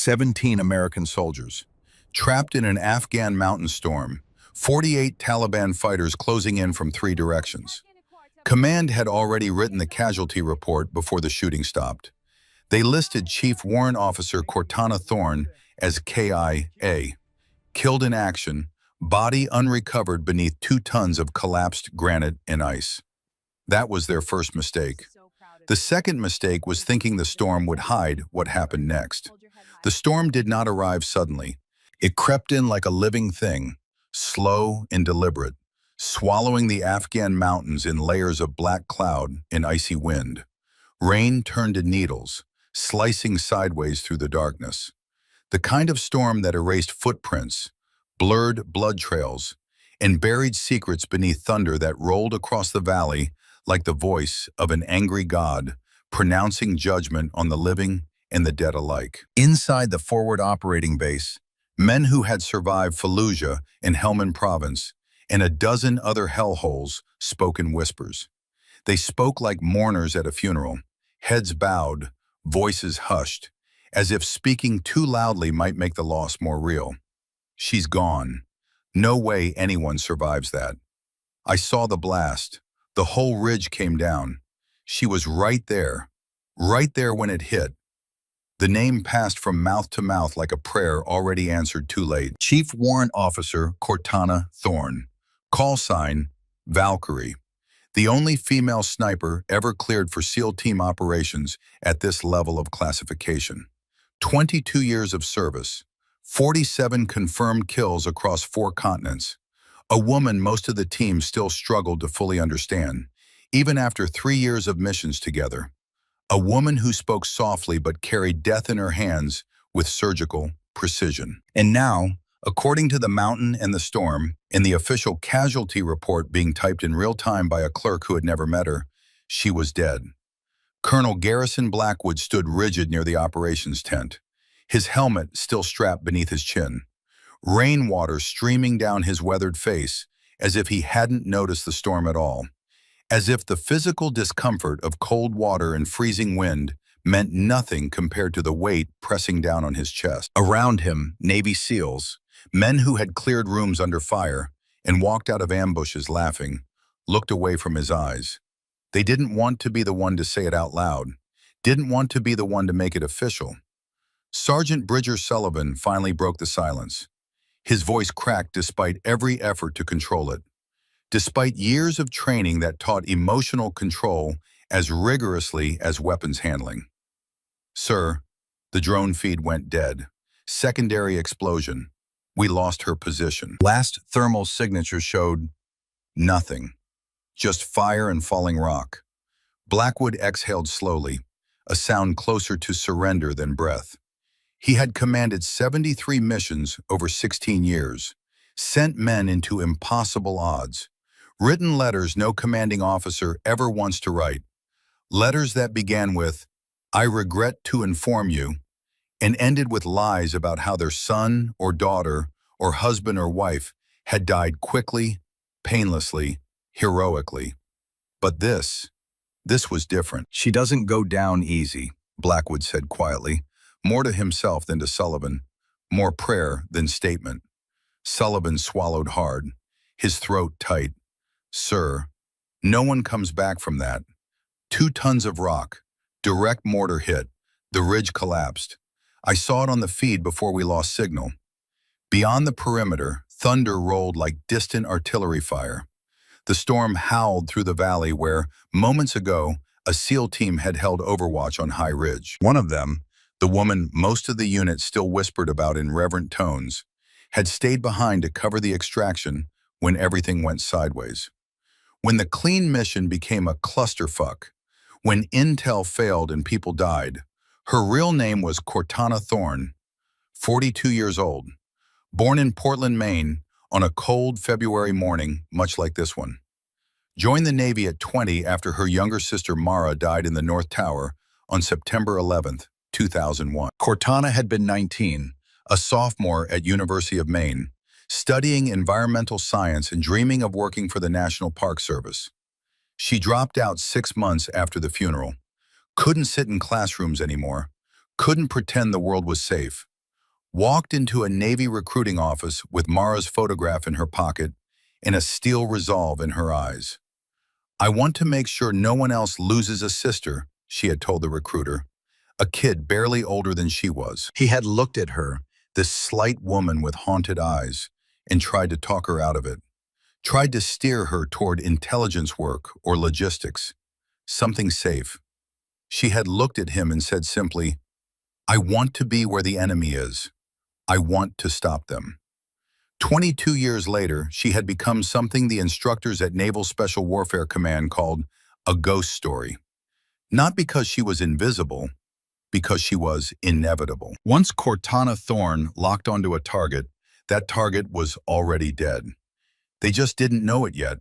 17 American soldiers. Trapped in an Afghan mountain storm, 48 Taliban fighters closing in from 3 directions. Command had already written the casualty report before the shooting stopped. They listed Chief Warrant Officer Cortana Thorne as KIA, killed in action, body unrecovered beneath 2 tons of collapsed granite and ice. That was their first mistake. The second mistake was thinking the storm would hide what happened next. The storm did not arrive suddenly. It crept in like a living thing, slow and deliberate, swallowing the Afghan mountains in layers of black cloud and icy wind. Rain turned to needles, slicing sideways through the darkness. The kind of storm that erased footprints, blurred blood trails, and buried secrets beneath thunder that rolled across the valley like the voice of an angry god, pronouncing judgment on the living and the dead alike. Inside the forward operating base, men who had survived Fallujah in Helmand Province and a dozen other hellholes spoke in whispers. They spoke like mourners at a funeral, heads bowed, voices hushed, as if speaking too loudly might make the loss more real. She's gone. No way anyone survives that. I saw the blast. The whole ridge came down. She was right there when it hit. The name passed from mouth to mouth like a prayer already answered too late. Chief Warrant Officer Cortana Thorne, call sign Valkyrie, the only female sniper ever cleared for SEAL team operations at this level of classification. 22 years of service, 47 confirmed kills across 4 continents. A woman most of the team still struggled to fully understand, even after 3 years of missions together. A woman who spoke softly but carried death in her hands with surgical precision. And now, according to the mountain and the storm, in the official casualty report being typed in real time by a clerk who had never met her, she was dead. Colonel Garrison Blackwood stood rigid near the operations tent, his helmet still strapped beneath his chin. Rainwater streaming down his weathered face, as if he hadn't noticed the storm at all. As if the physical discomfort of cold water and freezing wind meant nothing compared to the weight pressing down on his chest. Around him, Navy SEALs, men who had cleared rooms under fire and walked out of ambushes laughing, looked away from his eyes. They didn't want to be the one to say it out loud, didn't want to be the one to make it official. Sergeant Bridger Sullivan finally broke the silence. His voice cracked despite every effort to control it. Despite years of training that taught emotional control as rigorously as weapons handling. Sir, the drone feed went dead. Secondary explosion. We lost her position. Last thermal signature showed nothing. Just fire and falling rock. Blackwood exhaled slowly, a sound closer to surrender than breath. He had commanded 73 missions over 16 years, sent men into impossible odds, written letters no commanding officer ever wants to write, letters that began with, "I regret to inform you," and ended with lies about how their son or daughter or husband or wife had died quickly, painlessly, heroically. But this was different. "She doesn't go down easy," Blackwood said quietly, more to himself than to Sullivan, more prayer than statement. Sullivan swallowed hard, his throat tight. "Sir, no one comes back from that. 2 tons of rock, direct mortar hit, the ridge collapsed. I saw it on the feed before we lost signal. Beyond the perimeter, thunder rolled like distant artillery fire. The storm howled through the valley where, moments ago, a SEAL team had held overwatch on High Ridge. One of them, the woman most of the unit still whispered about in reverent tones, had stayed behind to cover the extraction when everything went sideways. When the clean mission became a clusterfuck, when intel failed and people died, her real name was Cortana Thorne, 42 years old, born in Portland, Maine, on a cold February morning, much like this one. Joined the Navy at 20 after her younger sister Mara died in the North Tower on September 11th, 2001. Cortana had been 19, a sophomore at University of Maine, studying environmental science and dreaming of working for the National Park Service. She dropped out 6 months after the funeral, couldn't sit in classrooms anymore, couldn't pretend the world was safe. walked into a Navy recruiting office with Mara's photograph in her pocket and a steel resolve in her eyes. "I want to make sure no one else loses a sister," she had told the recruiter, a kid barely older than she was. He had looked at her, this slight woman with haunted eyes, and tried to talk her out of it, tried to steer her toward intelligence work or logistics, something safe. She had looked at him and said simply, "I want to be where the enemy is. I want to stop them." 22 years later, she had become something the instructors at Naval Special Warfare Command called a ghost story. Not because she was invisible, because she was inevitable. Once Cortana Thorne locked onto a target, that target was already dead. They just didn't know it yet.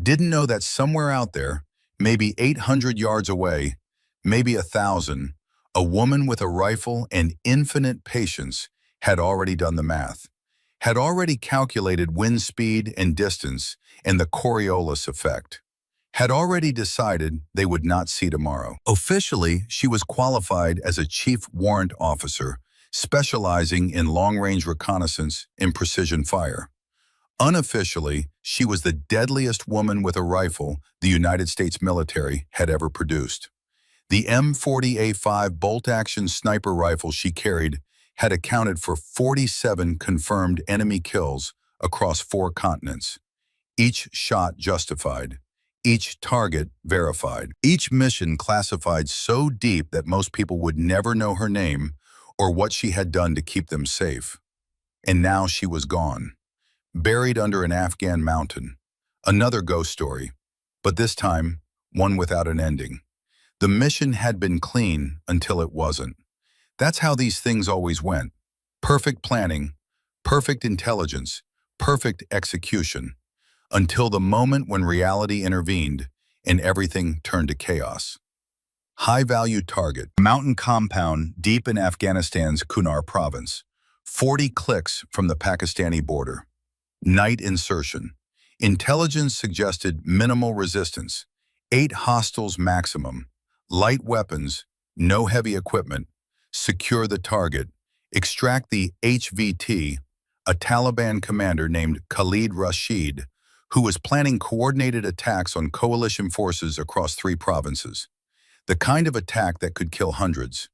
Didn't know that somewhere out there, maybe 800 yards away, maybe 1,000, a woman with a rifle and infinite patience had already done the math, had already calculated wind speed and distance and the Coriolis effect, had already decided they would not see tomorrow. Officially, she was qualified as a chief warrant officer, specializing in long-range reconnaissance and precision fire. Unofficially, she was the deadliest woman with a rifle the United States military had ever produced. The M40A5 bolt-action sniper rifle she carried had accounted for 47 confirmed enemy kills across 4 continents. Each shot justified, each target verified, each mission classified so deep that most people would never know her name or what she had done to keep them safe. And now she was gone, buried under an Afghan mountain. Another ghost story, but this time, one without an ending. The mission had been clean until it wasn't. That's how these things always went. Perfect planning, perfect intelligence, perfect execution, until the moment when reality intervened and everything turned to chaos. High-value target, mountain compound deep in Afghanistan's Kunar province, 40 clicks from the Pakistani border. Night insertion. Intelligence suggested minimal resistance, 8 hostiles maximum, light weapons, no heavy equipment, secure the target, extract the HVT, a Taliban commander named Khalid Rashid, who was planning coordinated attacks on coalition forces across 3 provinces. The kind of attack that could kill hundreds.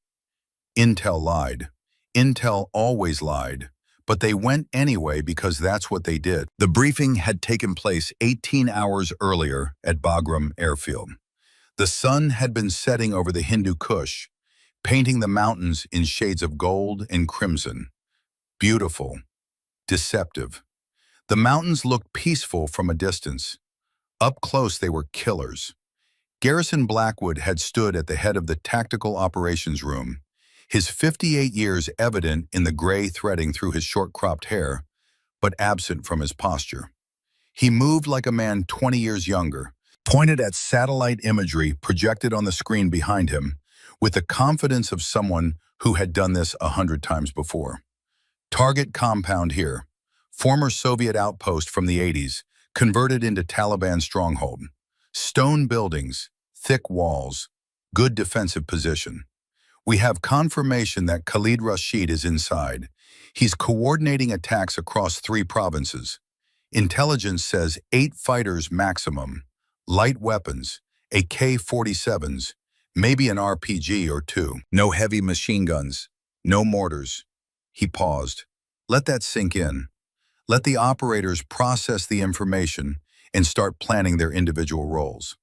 Intel lied. Intel always lied. But they went anyway because that's what they did. The briefing had taken place 18 hours earlier at Bagram Airfield. The sun had been setting over the Hindu Kush, painting the mountains in shades of gold and crimson. Beautiful. Deceptive. The mountains looked peaceful from a distance. Up close they were killers. Garrison Blackwood had stood at the head of the tactical operations room, his 58 years evident in the gray threading through his short-cropped hair, but absent from his posture. He moved like a man 20 years younger, pointed at satellite imagery projected on the screen behind him, with the confidence of someone who had done this 100 times before. Target compound here, former Soviet outpost from the 80s, converted into Taliban stronghold. Stone buildings, thick walls, good defensive position. We have confirmation that Khalid Rashid is inside. He's coordinating attacks across 3 provinces. Intelligence says 8 fighters maximum, light weapons, AK-47s, maybe an RPG or 2. No heavy machine guns, no mortars. He paused. Let that sink in. Let the operators process the information and start planning their individual roles.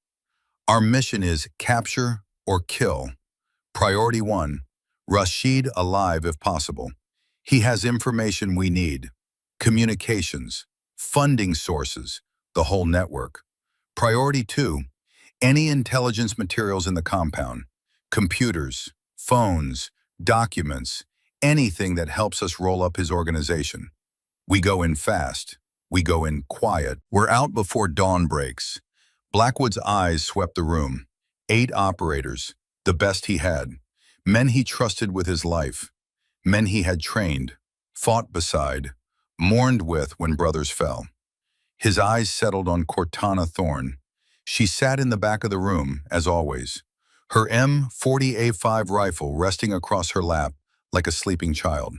Our mission is capture or kill. Priority 1, Rashid alive if possible. He has information we need. Communications, funding sources, the whole network. Priority 2, any intelligence materials in the compound. Computers, phones, documents, anything that helps us roll up his organization. We go in fast. We go in quiet. We're out before dawn breaks. Blackwood's eyes swept the room. 8 operators, the best he had. Men he trusted with his life. Men he had trained, fought beside, mourned with when brothers fell. His eyes settled on Cortana Thorne. She sat in the back of the room, as always, her M40A5 rifle resting across her lap like a sleeping child.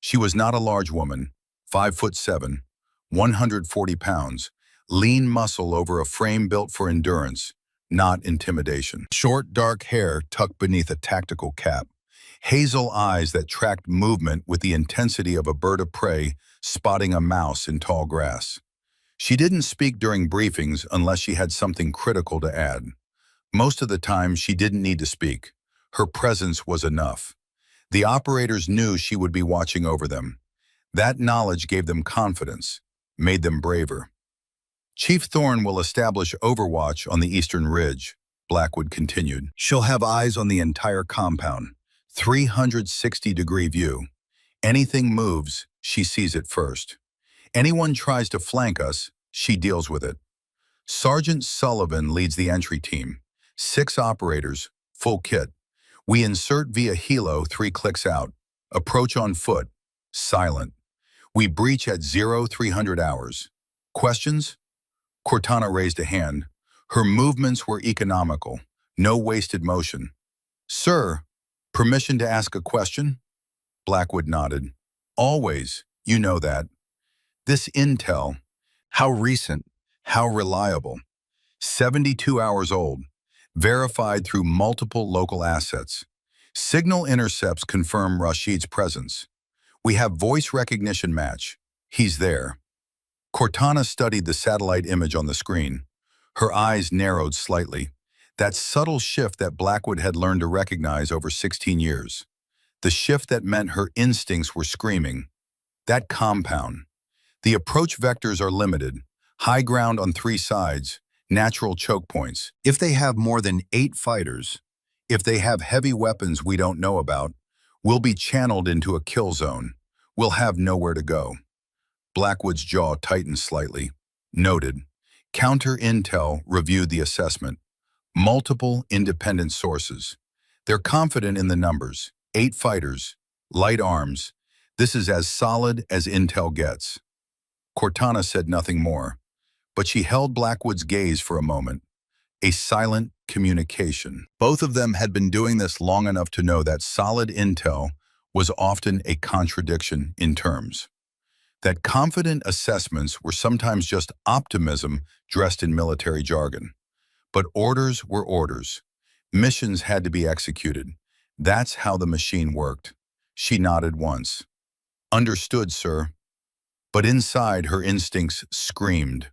She was not a large woman, 5'7", 140 pounds, lean muscle over a frame built for endurance, not intimidation. Short, dark hair tucked beneath a tactical cap. Hazel eyes that tracked movement with the intensity of a bird of prey spotting a mouse in tall grass. She didn't speak during briefings unless she had something critical to add. Most of the time, she didn't need to speak. Her presence was enough. The operators knew she would be watching over them. That knowledge gave them confidence, made them braver. Chief Thorne will establish overwatch on the eastern ridge, Blackwood continued. She'll have eyes on the entire compound, 360-degree view. Anything moves, she sees it first. Anyone tries to flank us, she deals with it. Sergeant Sullivan leads the entry team. 6 operators, full kit. We insert via helo 3 clicks out. Approach on foot. Silent. We breach at 0300 hours. Questions? Cortana raised a hand. Her movements were economical. No wasted motion. Sir, permission to ask a question? Blackwood nodded. Always. You know that. This intel, how recent, how reliable. 72 hours old. Verified through multiple local assets. Signal intercepts confirm Rashid's presence. We have voice recognition match. He's there. Cortana studied the satellite image on the screen. Her eyes narrowed slightly. That subtle shift that Blackwood had learned to recognize over 16 years. The shift that meant her instincts were screaming. That compound. The approach vectors are limited. High ground on 3 sides. Natural choke points. If they have more than 8 fighters, if they have heavy weapons we don't know about, we'll be channeled into a kill zone. We'll have nowhere to go. Blackwood's jaw tightened slightly. Noted. Counter Intel reviewed the assessment. Multiple independent sources. They're confident in the numbers. 8 fighters. Light arms. This is as solid as Intel gets. Cortana said nothing more, but she held Blackwood's gaze for a moment. A silent communication. Both of them had been doing this long enough to know that solid intel was often a contradiction in terms. That confident assessments were sometimes just optimism dressed in military jargon. But orders were orders. Missions had to be executed. That's how the machine worked. She nodded once. Understood, sir. But inside, her instincts screamed.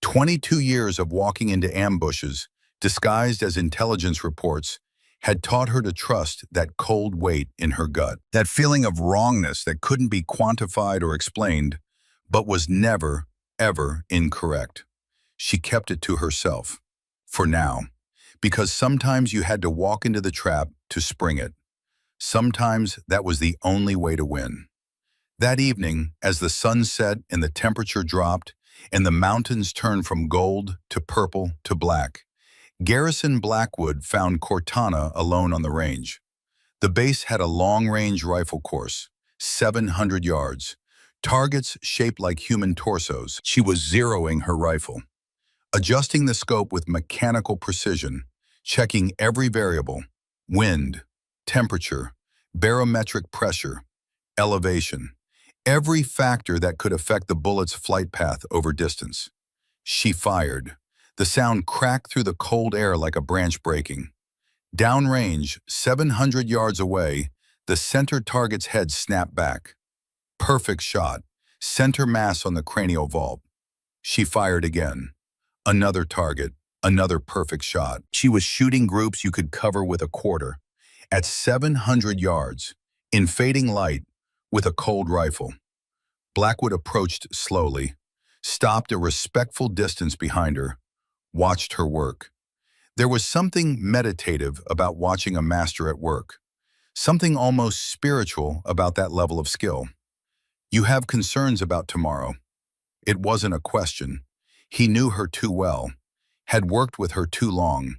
22 years of walking into ambushes, disguised as intelligence reports, had taught her to trust that cold weight in her gut. That feeling of wrongness that couldn't be quantified or explained, but was never, ever incorrect. She kept it to herself. For now. Because sometimes you had to walk into the trap to spring it. Sometimes that was the only way to win. That evening, as the sun set and the temperature dropped, and the mountains turned from gold to purple to black, Garrison Blackwood found Cortana alone on the range. The base had a long-range rifle course, 700 yards, targets shaped like human torsos. She was zeroing her rifle, adjusting the scope with mechanical precision, checking every variable: wind, temperature, barometric pressure, elevation, every factor that could affect the bullet's flight path over distance. She fired. The sound cracked through the cold air like a branch breaking. Downrange, 700 yards away, the center target's head snapped back. Perfect shot, center mass on the cranial vault. She fired again. Another target, another perfect shot. She was shooting groups you could cover with a quarter. At 700 yards, in fading light, with a cold rifle. Blackwood approached slowly, stopped a respectful distance behind her, watched her work. There was something meditative about watching a master at work, something almost spiritual about that level of skill. You have concerns about tomorrow. It wasn't a question. He knew her too well, had worked with her too long,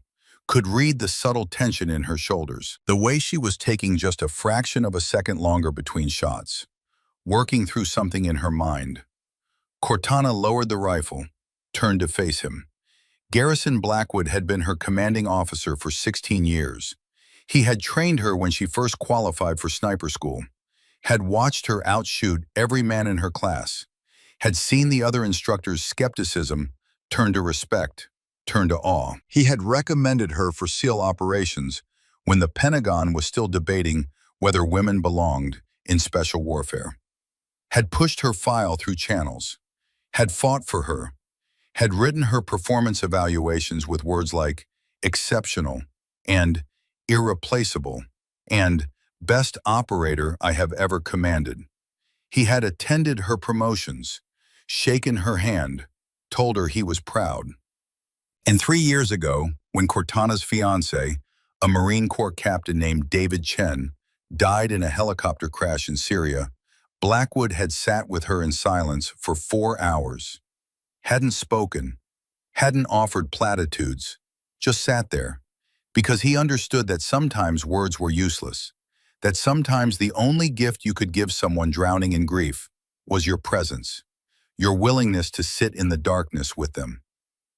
could read the subtle tension in her shoulders, the way she was taking just a fraction of a second longer between shots, working through something in her mind. Cortana lowered the rifle, turned to face him. Garrison Blackwood had been her commanding officer for 16 years. He had trained her when she first qualified for sniper school. had watched her outshoot every man in her class, had seen the other instructor's skepticism turn to respect, turn to awe. He had recommended her for SEAL operations when the Pentagon was still debating whether women belonged in special warfare, had pushed her file through channels, had fought for her, had written her performance evaluations with words like exceptional and irreplaceable and best operator I have ever commanded. He had attended her promotions, shaken her hand, told her he was proud. And 3 years ago, when Cortana's fiancé, a Marine Corps captain named David Chen, died in a helicopter crash in Syria, Blackwood had sat with her in silence for 4 hours. Hadn't spoken, hadn't offered platitudes, just sat there, because he understood that sometimes words were useless, that sometimes the only gift you could give someone drowning in grief was your presence, your willingness to sit in the darkness with them.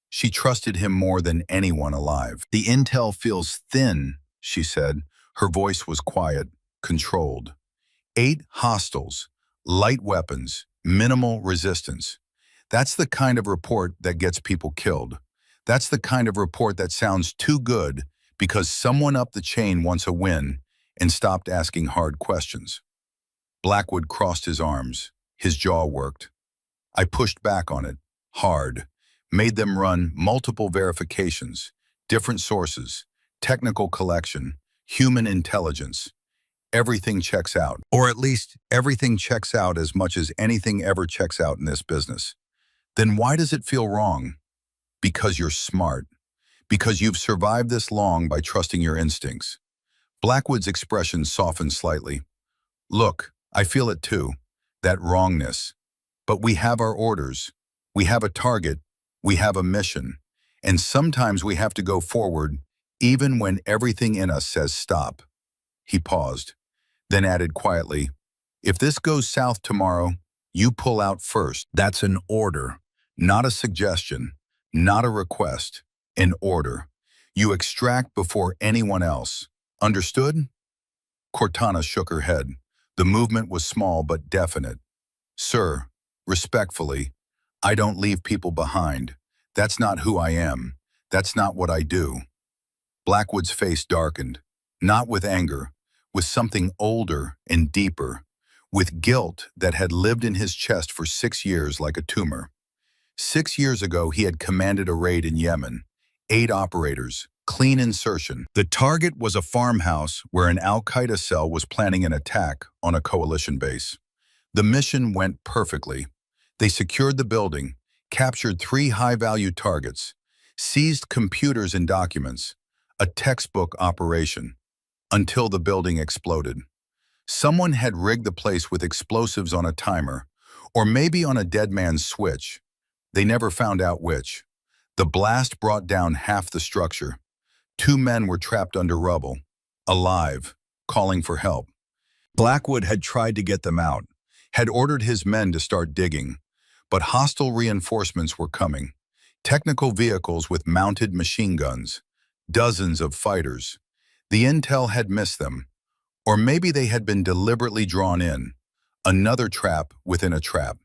She trusted him more than anyone alive. "The intel feels thin," she said. Her voice was quiet, controlled. 8 hostiles, light weapons, minimal resistance. That's the kind of report that gets people killed. That's the kind of report that sounds too good because someone up the chain wants a win and stopped asking hard questions. Blackwood crossed his arms. His jaw worked. I pushed back on it, hard, made them run multiple verifications, different sources, technical collection, human intelligence. Everything checks out, or at least everything checks out as much as anything ever checks out in this business. Then why does it feel wrong? Because you're smart. Because you've survived this long by trusting your instincts. Blackwood's expression softened slightly. Look, I feel it too, that wrongness. But we have our orders. We have a target. We have a mission. And sometimes we have to go forward, even when everything in us says stop. He paused, then added quietly, if this goes south tomorrow, you pull out first. That's an order, not a suggestion, not a request, an order. You extract before anyone else. Understood? Cortana shook her head. The movement was small but definite. Sir, respectfully, I don't leave people behind. That's not who I am. That's not what I do. Blackwood's face darkened, not with anger, with something older and deeper, with guilt that had lived in his chest for 6 years like a tumor. 6 years ago, he had commanded a raid in Yemen. 8 operators, clean insertion. The target was a farmhouse where an al-Qaeda cell was planning an attack on a coalition base. The mission went perfectly. They secured the building, captured 3 high-value targets, seized computers and documents, a textbook operation, until the building exploded. Someone had rigged the place with explosives on a timer, or maybe on a dead man's switch. They never found out which. The blast brought down half the structure. 2 men were trapped under rubble, alive, calling for help. Blackwood had tried to get them out, had ordered his men to start digging, but hostile reinforcements were coming. Technical vehicles with mounted machine guns, dozens of fighters. The intel had missed them, or maybe they had been deliberately drawn in. Another trap within a trap.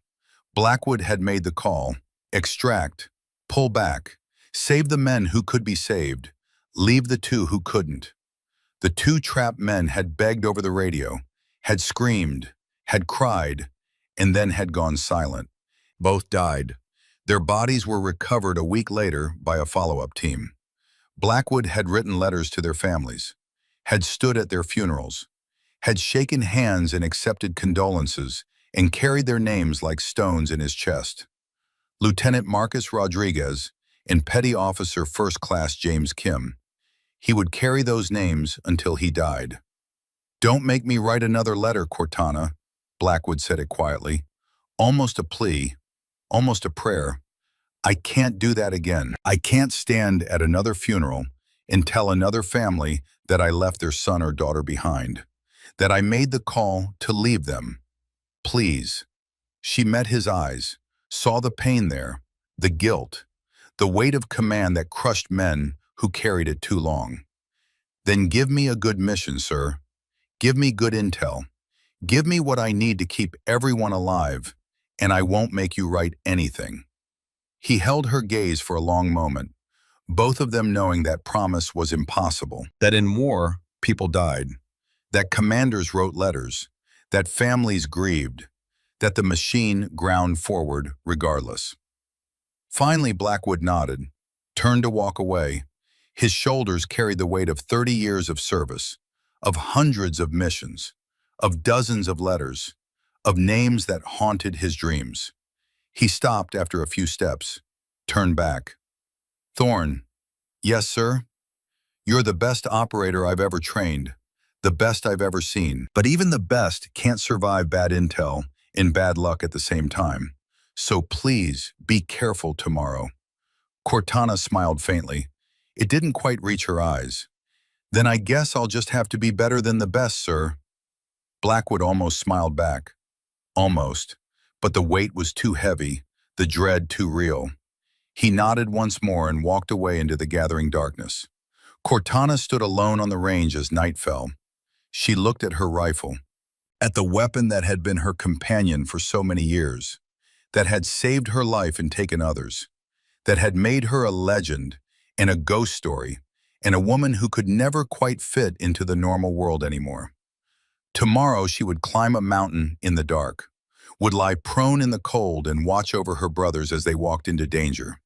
Blackwood had made the call. Extract, pull back, save the men who could be saved, leave the 2 who couldn't. The 2 trapped men had begged over the radio, had screamed, had cried, and then had gone silent. Both died. Their bodies were recovered a week later by a follow-up team. Blackwood had written letters to their families, had stood at their funerals, had shaken hands and accepted condolences, and carried their names like stones in his chest. Lieutenant Marcus Rodriguez and Petty Officer First Class James Kim. He would carry those names until he died. Don't make me write another letter, Cortana, Blackwood said it quietly. Almost a plea, almost a prayer. I can't do that again. I can't stand at another funeral and tell another family that I left their son or daughter behind, that I made the call to leave them. Please. She met his eyes, saw the pain there, the guilt, the weight of command that crushed men who carried it too long. Then give me a good mission, sir. Give me good intel. Give me what I need to keep everyone alive, and I won't make you write anything." He held her gaze for a long moment, both of them knowing that promise was impossible. That in war, people died. That commanders wrote letters. That families grieved. That the machine ground forward regardless. Finally, Blackwood nodded, turned to walk away. His shoulders carried the weight of 30 years of service, of hundreds of missions, of dozens of letters, of names that haunted his dreams. He stopped after a few steps, turned back. "Thorne." "Yes, sir?" "You're the best operator I've ever trained, the best I've ever seen. But even the best can't survive bad intel and bad luck at the same time. So please be careful tomorrow." Cortana smiled faintly. It didn't quite reach her eyes. "Then I guess I'll just have to be better than the best, sir." Blackwood almost smiled back. Almost. But the weight was too heavy, the dread too real. He nodded once more and walked away into the gathering darkness. Cortana stood alone on the range as night fell. She looked at her rifle, at the weapon that had been her companion for so many years, that had saved her life and taken others, that had made her a legend and a ghost story, and a woman who could never quite fit into the normal world anymore. Tomorrow she would climb a mountain in the dark, would lie prone in the cold and watch over her brothers as they walked into danger,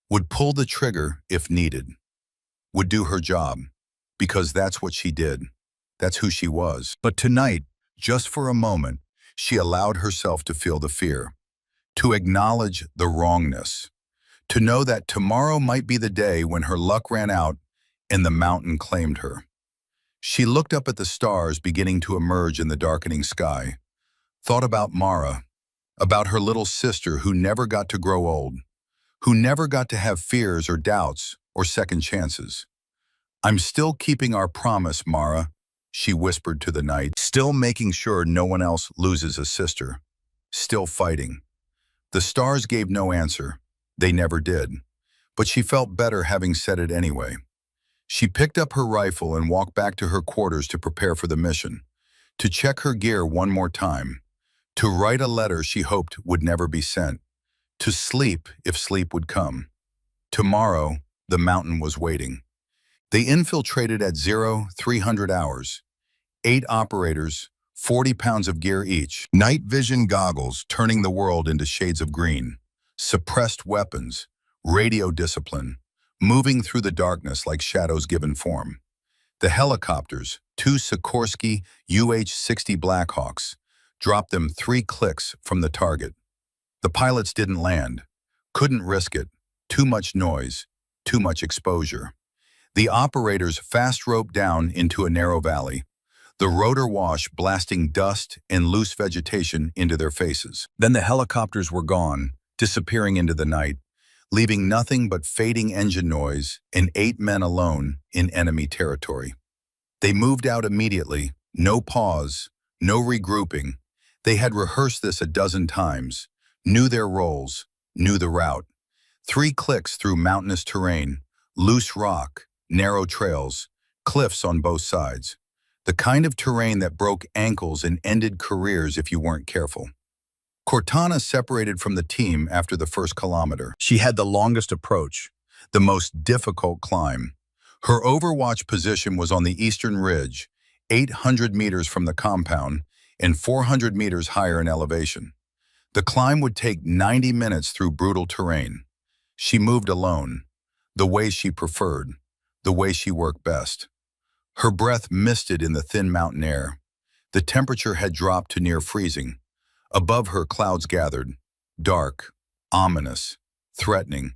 would pull the trigger if needed, would do her job, because that's what she did. That's who she was. But tonight, just for a moment, she allowed herself to feel the fear, to acknowledge the wrongness, to know that tomorrow might be the day when her luck ran out and the mountain claimed her. She looked up at the stars beginning to emerge in the darkening sky, thought about Mara, about her little sister who never got to grow old, who never got to have fears or doubts or second chances. "I'm still keeping our promise, Mara," she whispered to the night, "still making sure no one else loses a sister, still fighting." The stars gave no answer. They never did. But she felt better having said it anyway. She picked up her rifle and walked back to her quarters to prepare for the mission, to check her gear one more time, to write a letter she hoped would never be sent, to sleep if sleep would come. Tomorrow, the mountain was waiting. They infiltrated at 0300 hours. 8 operators, 40 pounds of gear each. Night vision goggles turning the world into shades of green. Suppressed weapons, radio discipline, moving through the darkness like shadows given form. The helicopters, 2 Sikorsky UH-60 Blackhawks, dropped them 3 clicks from the target. The pilots didn't land, couldn't risk it, too much noise, too much exposure. The operators fast roped down into a narrow valley, the rotor wash blasting dust and loose vegetation into their faces. Then the helicopters were gone, disappearing into the night, leaving nothing but fading engine noise and 8 men alone in enemy territory. They moved out immediately, no pause, no regrouping. They had rehearsed this a dozen times, knew their roles, knew the route. 3 clicks through mountainous terrain, loose rock, narrow trails, cliffs on both sides. The kind of terrain that broke ankles and ended careers if you weren't careful. Cortana separated from the team after the first kilometer. She had the longest approach, the most difficult climb. Her overwatch position was on the eastern ridge, 800 meters from the compound and 400 meters higher in elevation. The climb would take 90 minutes through brutal terrain. She moved alone, the way she preferred, the way she worked best. Her breath misted in the thin mountain air. The temperature had dropped to near freezing. Above her, clouds gathered, dark, ominous, threatening.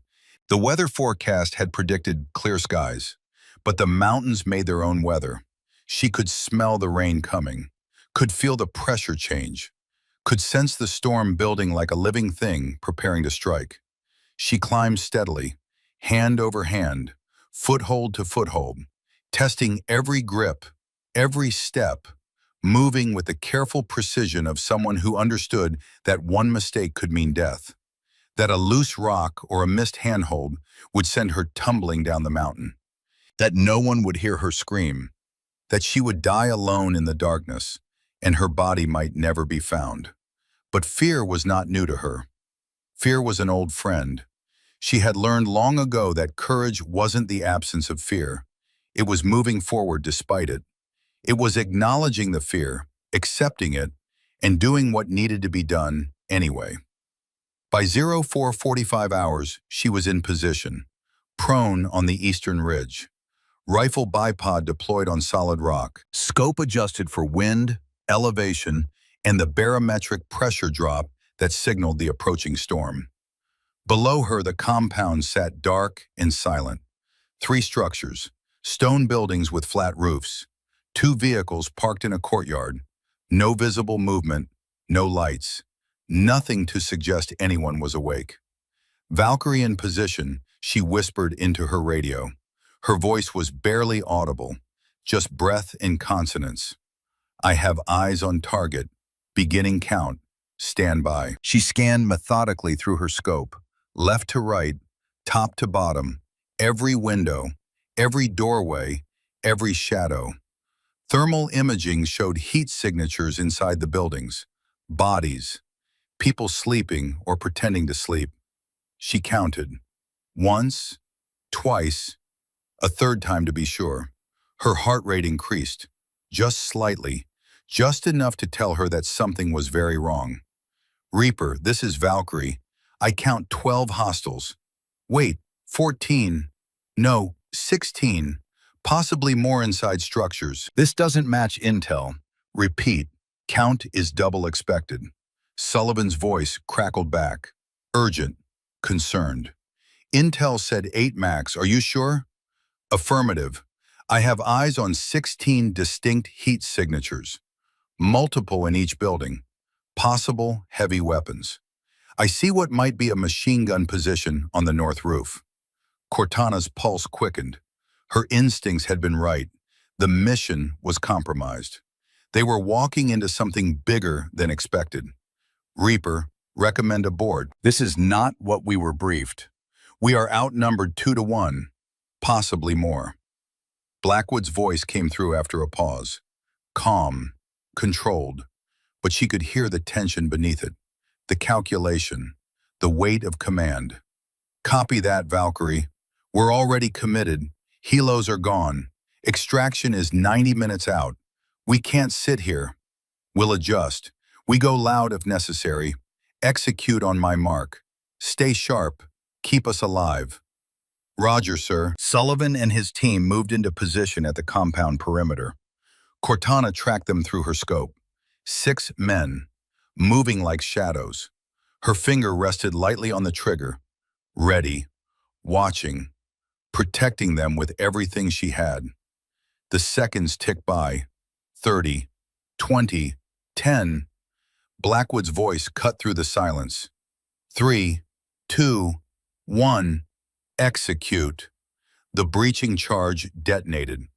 The weather forecast had predicted clear skies, but the mountains made their own weather. She could smell the rain coming, could feel the pressure change, could sense the storm building like a living thing preparing to strike. She climbed steadily, hand over hand, foothold to foothold, testing every grip, every step, moving with the careful precision of someone who understood that one mistake could mean death, that a loose rock or a missed handhold would send her tumbling down the mountain, that no one would hear her scream, that she would die alone in the darkness, and her body might never be found. But fear was not new to her. Fear was an old friend. She had learned long ago that courage wasn't the absence of fear. It was moving forward despite it. It was acknowledging the fear, accepting it, and doing what needed to be done anyway. By 0445 hours, she was in position, prone on the eastern ridge. Rifle bipod deployed on solid rock. Scope adjusted for wind, elevation, and the barometric pressure drop that signaled the approaching storm. Below her, the compound sat dark and silent. 3 structures, stone buildings with flat roofs. 2 vehicles parked in a courtyard. No visible movement, no lights. Nothing to suggest anyone was awake. Valkyrie in position, she whispered into her radio. Her voice was barely audible, just breath and consonants. "I have eyes on target. Beginning count. Stand by." She scanned methodically through her scope, left to right, top to bottom, every window, every doorway, every shadow. Thermal imaging showed heat signatures inside the buildings, bodies, people sleeping or pretending to sleep. She counted. Once, twice, a third time to be sure. Her heart rate increased, just slightly, just enough to tell her that something was very wrong. "Reaper, this is Valkyrie. I count 12 hostiles. Wait, 14. No, 16. Possibly more inside structures. This doesn't match intel. Repeat, count is double expected." Sullivan's voice crackled back. Urgent, concerned. "Intel said 8 max, are you sure?" "Affirmative. I have eyes on 16 distinct heat signatures. Multiple in each building. Possible heavy weapons. I see what might be a machine gun position on the north roof." Cortana's pulse quickened. Her instincts had been right. The mission was compromised. They were walking into something bigger than expected. "Reaper, recommend a board." "This is not what we were briefed. We are outnumbered 2-1, possibly more." Blackwood's voice came through after a pause. Calm, controlled, but she could hear the tension beneath it, the calculation, the weight of command. "Copy that, Valkyrie. We're already committed. Helos are gone. Extraction is 90 minutes out. We can't sit here. We'll adjust. We go loud if necessary. Execute on my mark. Stay sharp. Keep us alive." "Roger, sir." Sullivan and his team moved into position at the compound perimeter. Cortana tracked them through her scope. 6 men, moving like shadows. Her finger rested lightly on the trigger, ready, watching, protecting them with everything she had. The seconds ticked by. 30, 20, 10. Blackwood's voice cut through the silence. 3, 2, 1. Execute. The breaching charge detonated.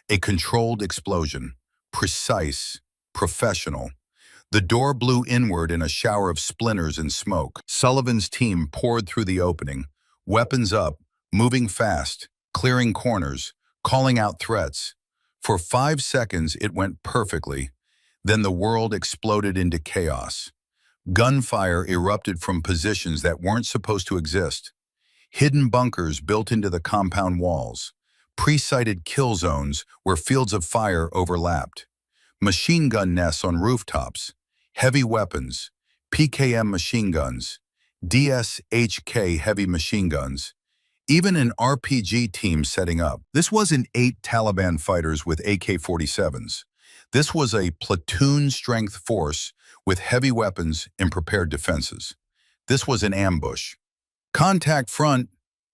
A controlled explosion. Precise, professional. The door blew inward in a shower of splinters and smoke. Sullivan's team poured through the opening, weapons up, moving fast, clearing corners, calling out threats. For 5 seconds it went perfectly. Then the world exploded into chaos. Gunfire erupted from positions that weren't supposed to exist. Hidden bunkers built into the compound walls. Pre-sighted kill zones where fields of fire overlapped. Machine gun nests on rooftops. Heavy weapons. PKM machine guns. DSHK heavy machine guns. Even an RPG team setting up. This wasn't 8 Taliban fighters with AK-47s. This was a platoon-strength force with heavy weapons and prepared defenses. This was an ambush. "Contact front,"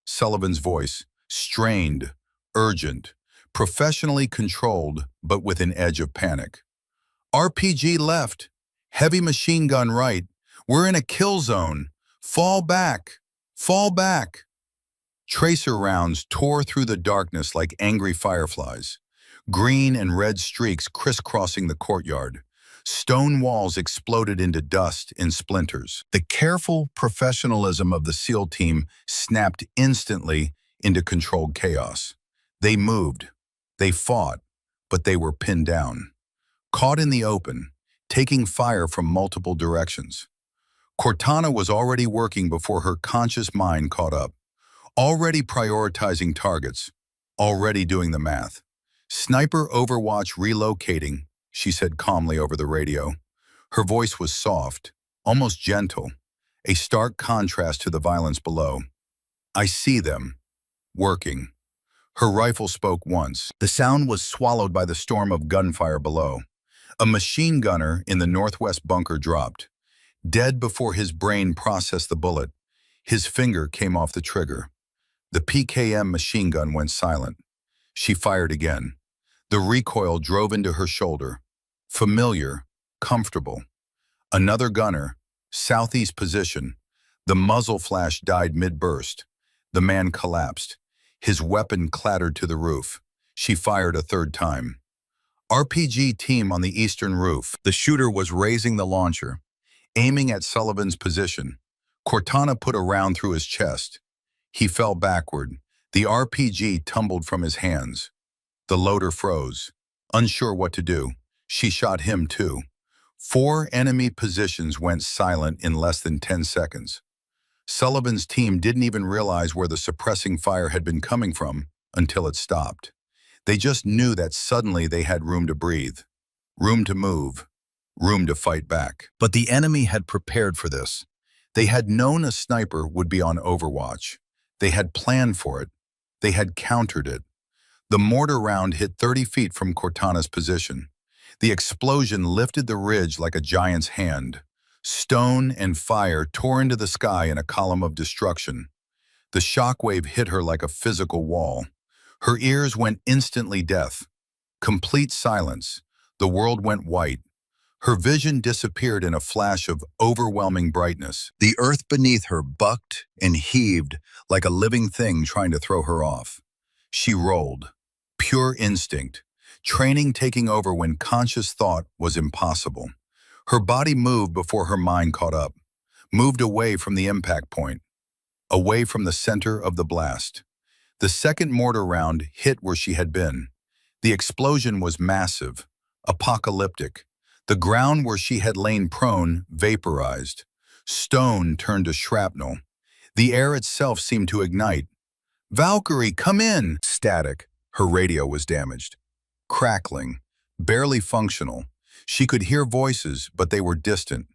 Sullivan's voice, strained, urgent, professionally controlled, but with an edge of panic. "RPG left, heavy machine gun right. We're in a kill zone. Fall back, fall back." Tracer rounds tore through the darkness like angry fireflies. Green and red streaks crisscrossing the courtyard. Stone walls exploded into dust and splinters. The careful professionalism of the SEAL team snapped instantly into controlled chaos. They moved, they fought, but they were pinned down. Caught in the open, taking fire from multiple directions. Cortana was already working before her conscious mind caught up, already prioritizing targets, already doing the math. Sniper Overwatch relocating, she said calmly over the radio. Her voice was soft, almost gentle, a stark contrast to the violence below. I see them, working. Her rifle spoke once. The sound was swallowed by the storm of gunfire below. A machine gunner in the northwest bunker dropped. Dead before his brain processed the bullet, his finger came off the trigger. The PKM machine gun went silent. She fired again. The recoil drove into her shoulder. Familiar, comfortable. Another gunner, southeast position. The muzzle flash died mid-burst. The man collapsed. His weapon clattered to the roof. She fired a third time. RPG team on the eastern roof. The shooter was raising the launcher, aiming at Sullivan's position. Cortana put a round through his chest. He fell backward. The RPG tumbled from his hands. The loader froze. Unsure what to do, she shot him too. 4 enemy positions went silent in less than 10 seconds. Sullivan's team didn't even realize where the suppressing fire had been coming from until it stopped. They just knew that suddenly they had room to breathe, room to move, room to fight back. But the enemy had prepared for this. They had known a sniper would be on Overwatch. They had planned for it. They had countered it. The mortar round hit 30 feet from Cortana's position. The explosion lifted the ridge like a giant's hand. Stone and fire tore into the sky in a column of destruction. The shockwave hit her like a physical wall. Her ears went instantly deaf. Complete silence. The world went white. Her vision disappeared in a flash of overwhelming brightness. The earth beneath her bucked and heaved like a living thing trying to throw her off. She rolled. Pure instinct. Training taking over when conscious thought was impossible. Her body moved before her mind caught up. Moved away from the impact point. Away from the center of the blast. The second mortar round hit where she had been. The explosion was massive, apocalyptic. The ground where she had lain prone vaporized. Stone turned to shrapnel. The air itself seemed to ignite. "Valkyrie, come in!" Static. Her radio was damaged. Crackling. Barely functional. She could hear voices, but they were distant.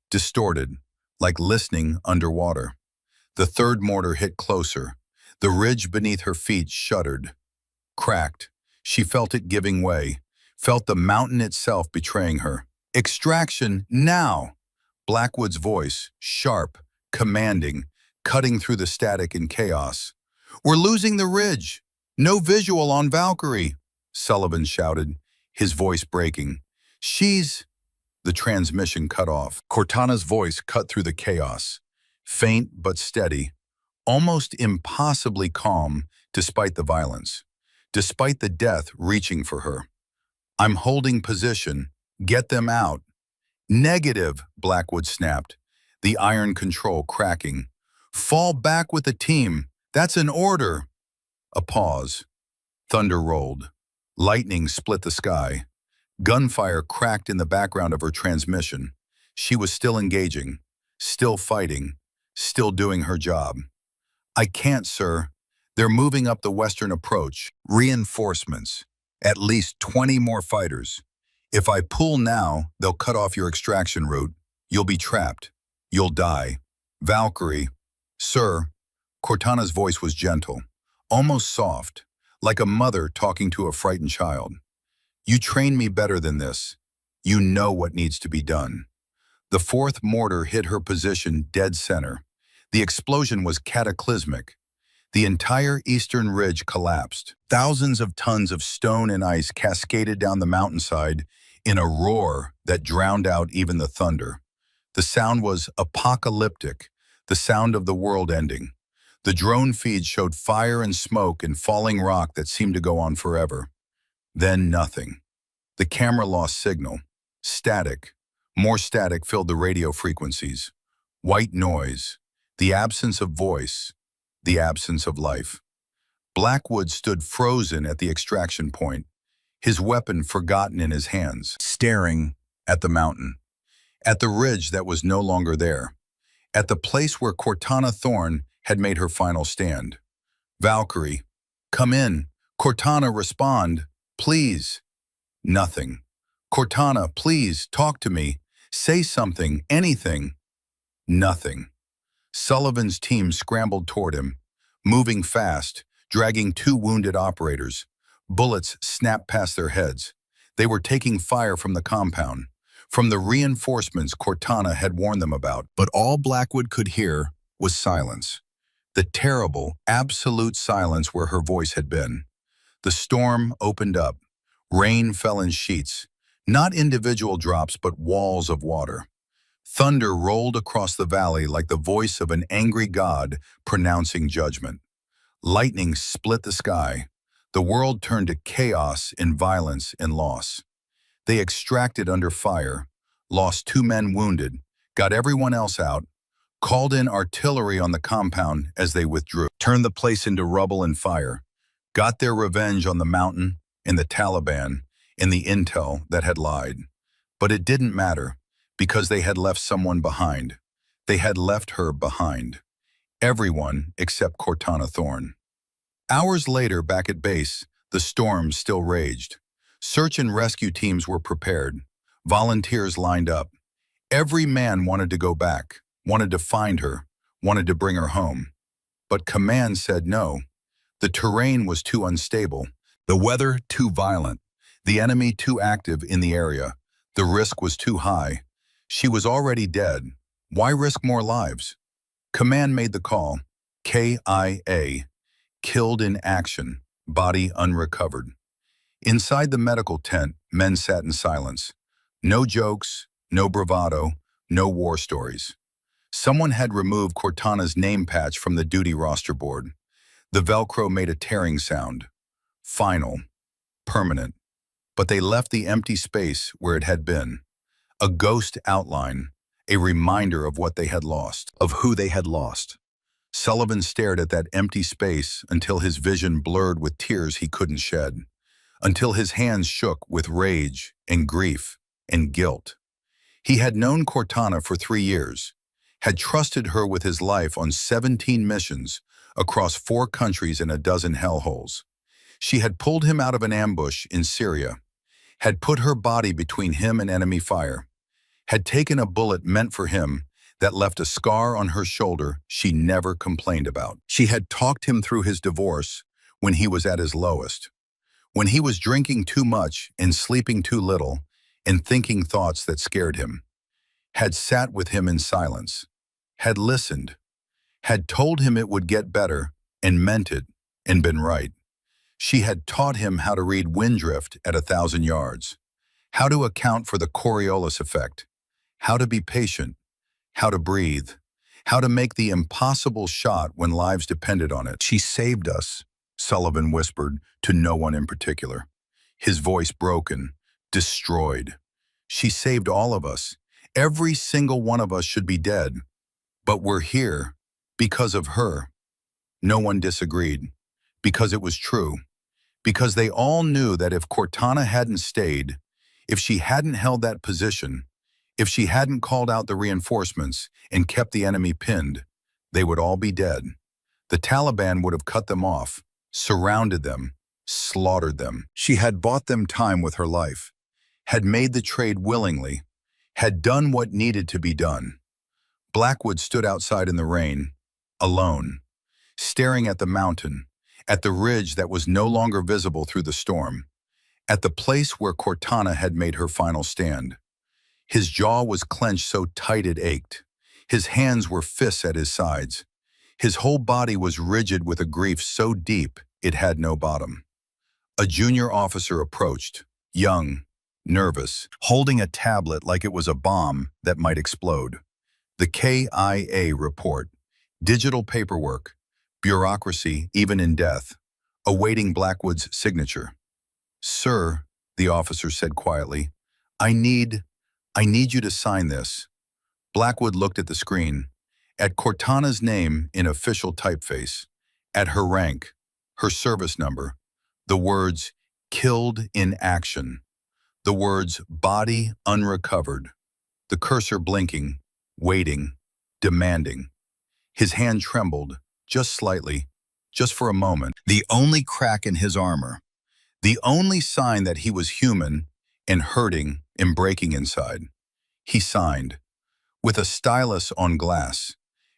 Distorted. Like listening underwater. The third mortar hit closer. The ridge beneath her feet shuddered. Cracked. She felt it giving way. Felt the mountain itself betraying her. "Extraction, now!" Blackwood's voice, sharp, commanding, cutting through the static and chaos. "We're losing the ridge! No visual on Valkyrie!" Sullivan shouted, his voice breaking. "She's—" The transmission cut off. Cortana's voice cut through the chaos. Faint but steady. Almost impossibly calm despite the violence. Despite the death reaching for her. "I'm holding position. Get them out." "Negative," Blackwood snapped, the iron control cracking. "Fall back with the team. That's an order." A pause. Thunder rolled. Lightning split the sky. Gunfire cracked in the background of her transmission. She was still engaging, still fighting, still doing her job. "I can't, sir. They're moving up the western approach. Reinforcements. At least 20 more fighters. If I pull now, they'll cut off your extraction route. You'll be trapped. You'll die. Valkyrie." "Sir." Cortana's voice was gentle, almost soft, like a mother talking to a frightened child. "You trained me better than this. You know what needs to be done." The fourth mortar hit her position dead center. The explosion was cataclysmic. The entire eastern ridge collapsed. Thousands of tons of stone and ice cascaded down the mountainside in a roar that drowned out even the thunder. The sound was apocalyptic, the sound of the world ending. The drone feed showed fire and smoke and falling rock that seemed to go on forever. Then nothing. The camera lost signal. Static. More static filled the radio frequencies. White noise. The absence of voice. The absence of life. Blackwood stood frozen at the extraction point, his weapon forgotten in his hands. Staring, At the mountain. At the ridge that was no longer there. At the place where Cortana Thorne had made her final stand. Valkyrie. Come in. Cortana, respond. Please. Nothing. Cortana, please, talk to me. Say something, anything. Nothing. Sullivan's team scrambled toward him, moving fast, dragging two wounded operators. Bullets snapped past their heads. They were taking fire from the compound, from the reinforcements Cortana had warned them about. But all Blackwood could hear was silence. The terrible, absolute silence where her voice had been. The storm opened up. Rain fell in sheets, not individual drops but walls of water. Thunder rolled across the valley like the voice of an angry god pronouncing judgment. Lightning split the sky. The world turned to chaos in violence and loss. They extracted under fire, lost 2 men wounded, got everyone else out, called in artillery on the compound as they withdrew, turned the place into rubble and fire, got their revenge on the mountain, in the Taliban, in the intel that had lied. But it didn't matter, because they had left someone behind. They had left her behind. Everyone except Cortana Thorne. Hours later, back at base, the storm still raged. Search and rescue teams were prepared. Volunteers lined up. Every man wanted to go back, wanted to find her, wanted to bring her home. But command said no. The terrain was too unstable, the weather too violent, the enemy too active in the area. The risk was too high. She was already dead. Why risk more lives? Command made the call. KIA. Killed in action. Body unrecovered. Inside the medical tent, men sat in silence. No jokes, no bravado, no war stories. Someone had removed Cortana's name patch from the duty roster board. The Velcro made a tearing sound. Final. Permanent. But they left the empty space where it had been. A ghost outline, a reminder of what they had lost, of who they had lost. Sullivan stared at that empty space until his vision blurred with tears he couldn't shed, until his hands shook with rage and grief and guilt. He had known Cortana for 3 years, had trusted her with his life on 17 missions across 4 countries and a dozen hellholes. She had pulled him out of an ambush in Syria, had put her body between him and enemy fire, had taken a bullet meant for him that left a scar on her shoulder she never complained about. She had talked him through his divorce when he was at his lowest, when he was drinking too much and sleeping too little and thinking thoughts that scared him, had sat with him in silence, had listened, had told him it would get better and meant it and been right. She had taught him how to read wind drift at 1,000 yards, how to account for the Coriolis effect, how to be patient, how to breathe, how to make the impossible shot when lives depended on it. She saved us, Sullivan whispered to no one in particular, his voice broken, destroyed. She saved all of us. Every single one of us should be dead. But we're here because of her. No one disagreed, because it was true, because they all knew that if Cortana hadn't stayed, if she hadn't held that position, if she hadn't called out the reinforcements and kept the enemy pinned, they would all be dead. The Taliban would have cut them off, surrounded them, slaughtered them. She had bought them time with her life, had made the trade willingly, had done what needed to be done. Blackwood stood outside in the rain, alone, staring at the mountain, at the ridge that was no longer visible through the storm, at the place where Cortana had made her final stand. His jaw was clenched so tight it ached. His hands were fists at his sides. His whole body was rigid with a grief so deep it had no bottom. A junior officer approached, young, nervous, holding a tablet like it was a bomb that might explode. The KIA report, digital paperwork, bureaucracy even in death, awaiting Blackwood's signature. "Sir," the officer said quietly, I need you to sign this." Blackwood looked at the screen, at Cortana's name in official typeface, at her rank, her service number, the words, "Killed in action." The words body unrecovered, the cursor blinking, waiting, demanding. His hand trembled, just slightly, just for a moment. The only crack in his armor, the only sign that he was human and hurting and breaking inside. He signed, with a stylus on glass,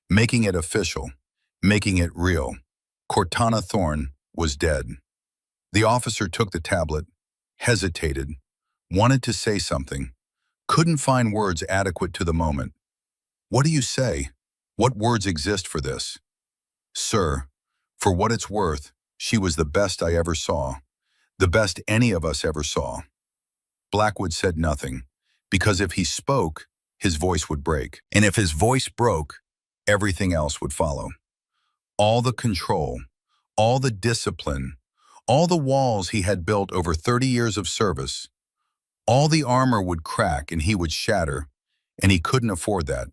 making it official, making it real. Cortana Thorne was dead. The officer took the tablet, hesitated, wanted to say something, couldn't find words adequate to the moment. What do you say? What words exist for this? Sir, for what it's worth, she was the best I ever saw, the best any of us ever saw. Blackwood said nothing, because if he spoke, his voice would break. And if his voice broke, everything else would follow. All the control, all the discipline, all the walls he had built over 30 years of service, all the armor would crack and he would shatter, and he couldn't afford that.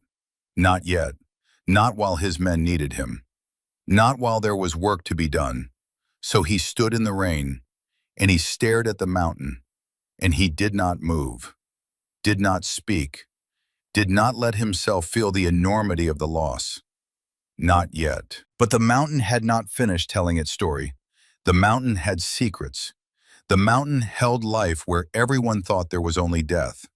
Not yet. Not while his men needed him. Not while there was work to be done. So he stood in the rain, and he stared at the mountain, and he did not move, did not speak, did not let himself feel the enormity of the loss. Not yet. But the mountain had not finished telling its story. The mountain had secrets. The mountain held life where everyone thought there was only death.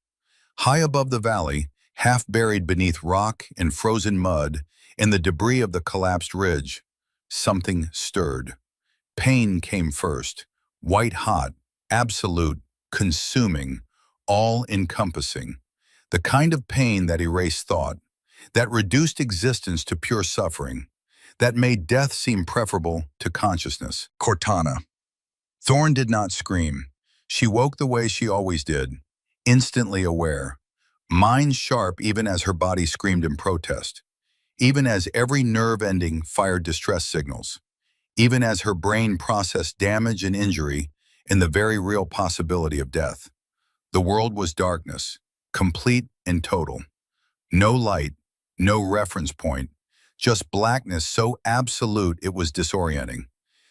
High above the valley, half buried beneath rock and frozen mud and the debris of the collapsed ridge, something stirred. Pain came first, white-hot, absolute, consuming, all-encompassing. The kind of pain that erased thought, that reduced existence to pure suffering, that made death seem preferable to consciousness. Cortana. Thorne did not scream. She woke the way she always did, instantly aware, mind sharp even as her body screamed in protest, even as every nerve ending fired distress signals, even as her brain processed damage and injury and the very real possibility of death. The world was darkness, complete and total. No light, no reference point, just blackness so absolute it was disorienting.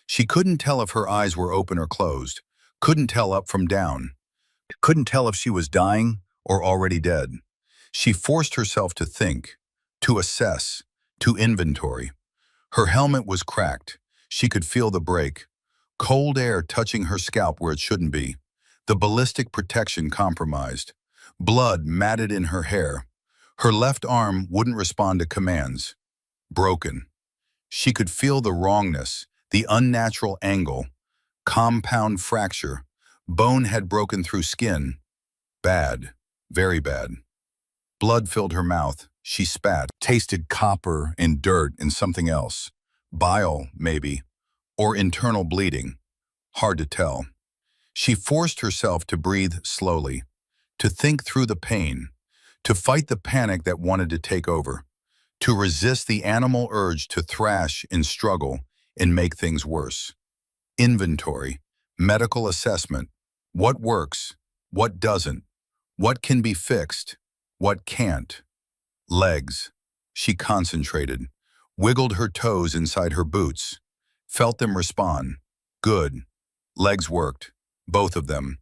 She couldn't tell if her eyes were open or closed, couldn't tell up from down, couldn't tell if she was dying or already dead. She forced herself to think, to assess, to inventory. Her helmet was cracked. She could feel the break. Cold air touching her scalp where it shouldn't be. The ballistic protection compromised. Blood matted in her hair. Her left arm wouldn't respond to commands. Broken. She could feel the wrongness, the unnatural angle. Compound fracture. Bone had broken through skin. Bad. Very bad. Blood filled her mouth. She spat, tasted copper and dirt and something else. Bile, maybe. Or internal bleeding. Hard to tell. She forced herself to breathe slowly, to think through the pain, to fight the panic that wanted to take over, to resist the animal urge to thrash and struggle and make things worse. Inventory, medical assessment, what works, what doesn't, what can be fixed, what can't. Legs. She concentrated, wiggled her toes inside her boots, felt them respond. Good. Legs worked. Both of them.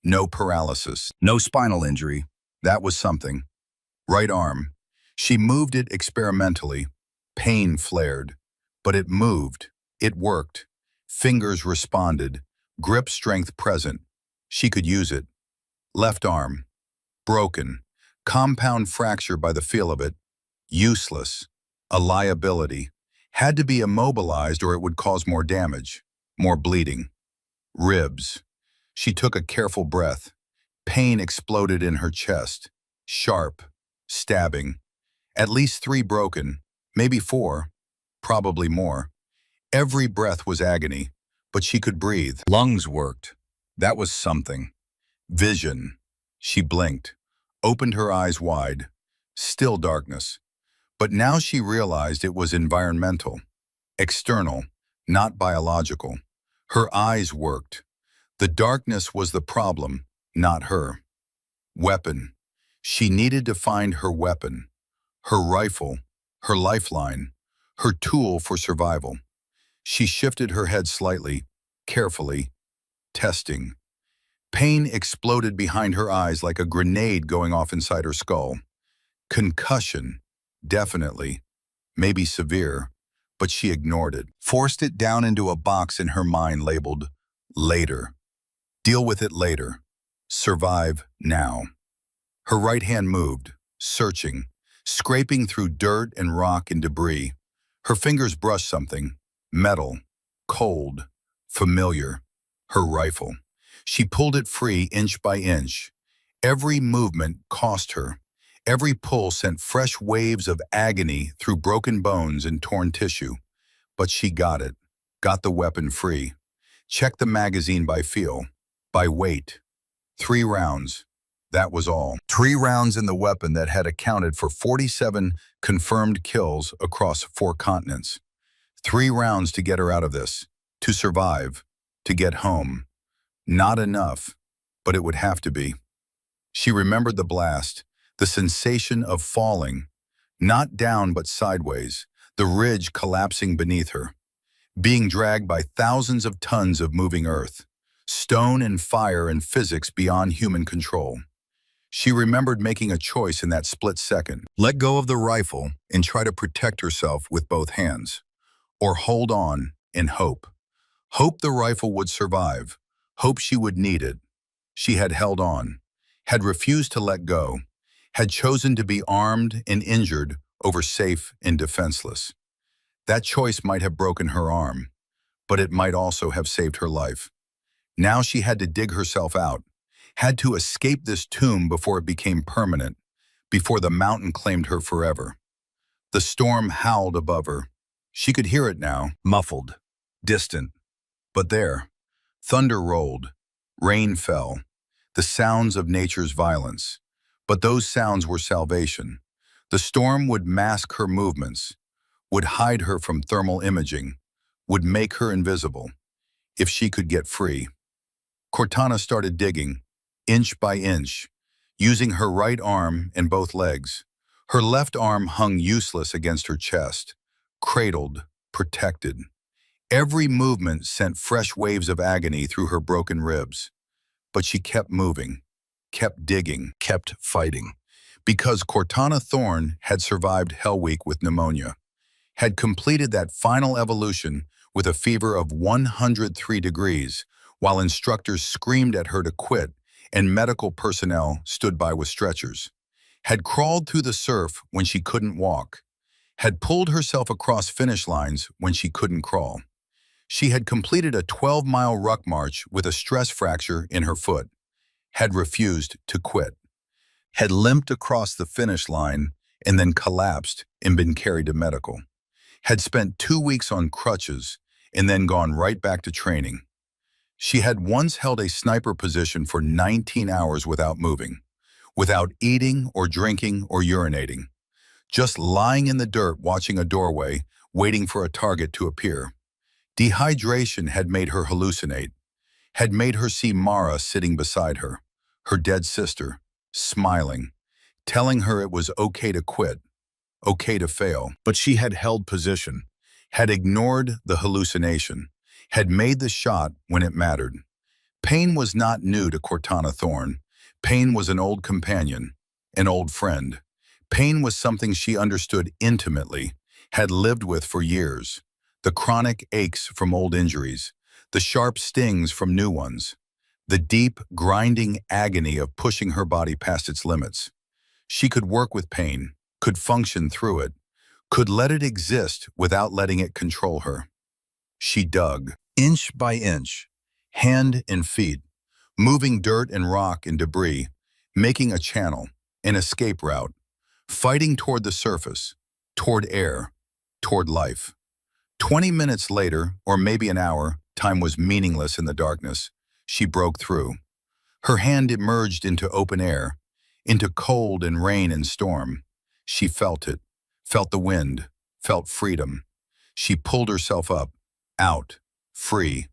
No paralysis. No spinal injury. That was something. Right arm. She moved it experimentally. Pain flared. But it moved. It worked. Fingers responded. Grip strength present. She could use it. Left arm. Broken. Compound fracture by the feel of it. Useless. A liability. Had to be immobilized or it would cause more damage. More bleeding. Ribs. She took a careful breath. Pain exploded in her chest. Sharp. Stabbing. At least 3 broken. Maybe 4. Probably more. Every breath was agony, but she could breathe. Lungs worked. That was something. Vision. She blinked. Opened her eyes wide. Still darkness. But now she realized it was environmental. External. Not biological. Her eyes worked. The darkness was the problem, not her. Weapon. She needed to find her weapon. Her rifle. Her lifeline. Her tool for survival. She shifted her head slightly, carefully, testing. Pain exploded behind her eyes like a grenade going off inside her skull. Concussion, definitely, maybe severe, but she ignored it. Forced it down into a box in her mind labeled later. Deal with it later. Survive now. Her right hand moved, searching, scraping through dirt and rock and debris. Her fingers brushed something, metal, cold, familiar. Her rifle. She pulled it free inch by inch. Every movement cost her. Every pull sent fresh waves of agony through broken bones and torn tissue. But she got it, got the weapon free. Checked the magazine by feel, by weight. 3 rounds. That was all. 3 rounds in the weapon that had accounted for 47 confirmed kills across 4 continents. 3 rounds to get her out of this, to survive, to get home. Not enough, but it would have to be. She remembered the blast, the sensation of falling, not down but sideways, the ridge collapsing beneath her, being dragged by thousands of tons of moving earth, stone and fire and physics beyond human control. She remembered making a choice in that split second. Let go of the rifle and try to protect herself with both hands. Or hold on and hope. Hope the rifle would survive. Hope she would need it. She had held on, had refused to let go, had chosen to be armed and injured over safe and defenseless. That choice might have broken her arm, but it might also have saved her life. Now she had to dig herself out, had to escape this tomb before it became permanent, before the mountain claimed her forever. The storm howled above her. She could hear it now, muffled, distant. But there, thunder rolled, rain fell, the sounds of nature's violence. But those sounds were salvation. The storm would mask her movements, would hide her from thermal imaging, would make her invisible, if she could get free. Cortana started digging, inch by inch, using her right arm and both legs. Her left arm hung useless against her chest, cradled, protected. Every movement sent fresh waves of agony through her broken ribs. But she kept moving, kept digging, kept fighting. Because Cortana Thorne had survived Hell Week with pneumonia, had completed that final evolution with a fever of 103 degrees, while instructors screamed at her to quit and medical personnel stood by with stretchers, had crawled through the surf when she couldn't walk, had pulled herself across finish lines when she couldn't crawl. She had completed a 12-mile ruck march with a stress fracture in her foot, had refused to quit, had limped across the finish line and then collapsed and been carried to medical, had spent 2 weeks on crutches and then gone right back to training. She had once held a sniper position for 19 hours without moving, without eating or drinking or urinating, just lying in the dirt watching a doorway, waiting for a target to appear. Dehydration had made her hallucinate, had made her see Mara sitting beside her, her dead sister, smiling, telling her it was okay to quit, okay to fail. But she had held position, had ignored the hallucination, had made the shot when it mattered. Pain was not new to Cortana Thorne. Pain was an old companion, an old friend. Pain was something she understood intimately, had lived with for years. The chronic aches from old injuries, the sharp stings from new ones, the deep, grinding agony of pushing her body past its limits. She could work with pain, could function through it, could let it exist without letting it control her. She dug, inch by inch, hand and feet, moving dirt and rock and debris, making a channel, an escape route, fighting toward the surface, toward air, toward life. 20 minutes later, or maybe an hour, time was meaningless in the darkness. She broke through. Her hand emerged into open air, into cold and rain and storm. She felt it, felt the wind, felt freedom. She pulled herself up, out, free,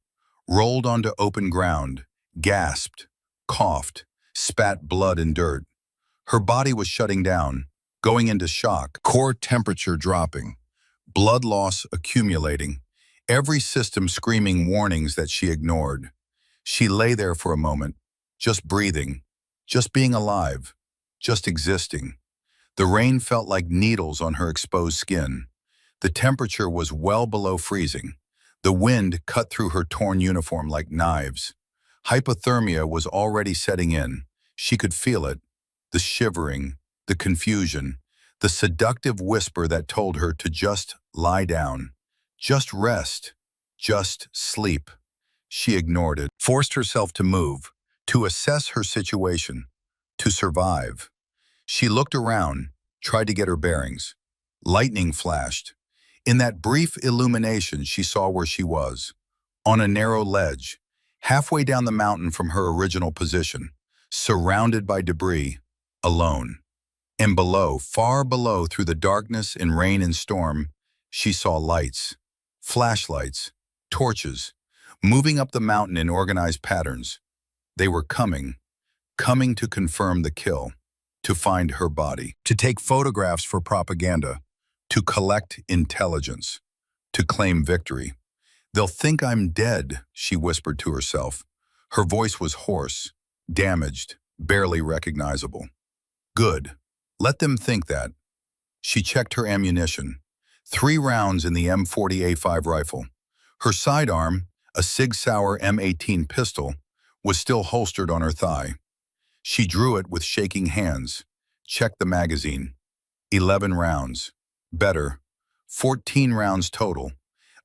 rolled onto open ground, gasped, coughed, spat blood and dirt. Her body was shutting down, going into shock, core temperature dropping, blood loss accumulating, every system screaming warnings that she ignored. She lay there for a moment, just breathing, just being alive, just existing. The rain felt like needles on her exposed skin. The temperature was well below freezing. The wind cut through her torn uniform like knives. Hypothermia was already setting in. She could feel it, the shivering, the confusion, the seductive whisper that told her to just lie down, just rest, just sleep. She ignored it, forced herself to move, to assess her situation, to survive. She looked around, tried to get her bearings. Lightning flashed. In that brief illumination, she saw where she was, on a narrow ledge, halfway down the mountain from her original position, surrounded by debris, alone. And below, far below, through the darkness and rain and storm, she saw lights, flashlights, torches, moving up the mountain in organized patterns. They were coming to confirm the kill, to find her body, to take photographs for propaganda, to collect intelligence, to claim victory. "They'll think I'm dead," she whispered to herself. Her voice was hoarse, damaged, barely recognizable. Good. Let them think that. She checked her ammunition. 3 rounds in the M40A5 rifle. Her sidearm, a Sig Sauer M18 pistol, was still holstered on her thigh. She drew it with shaking hands, checked the magazine. 11 rounds. Better. 14 rounds total,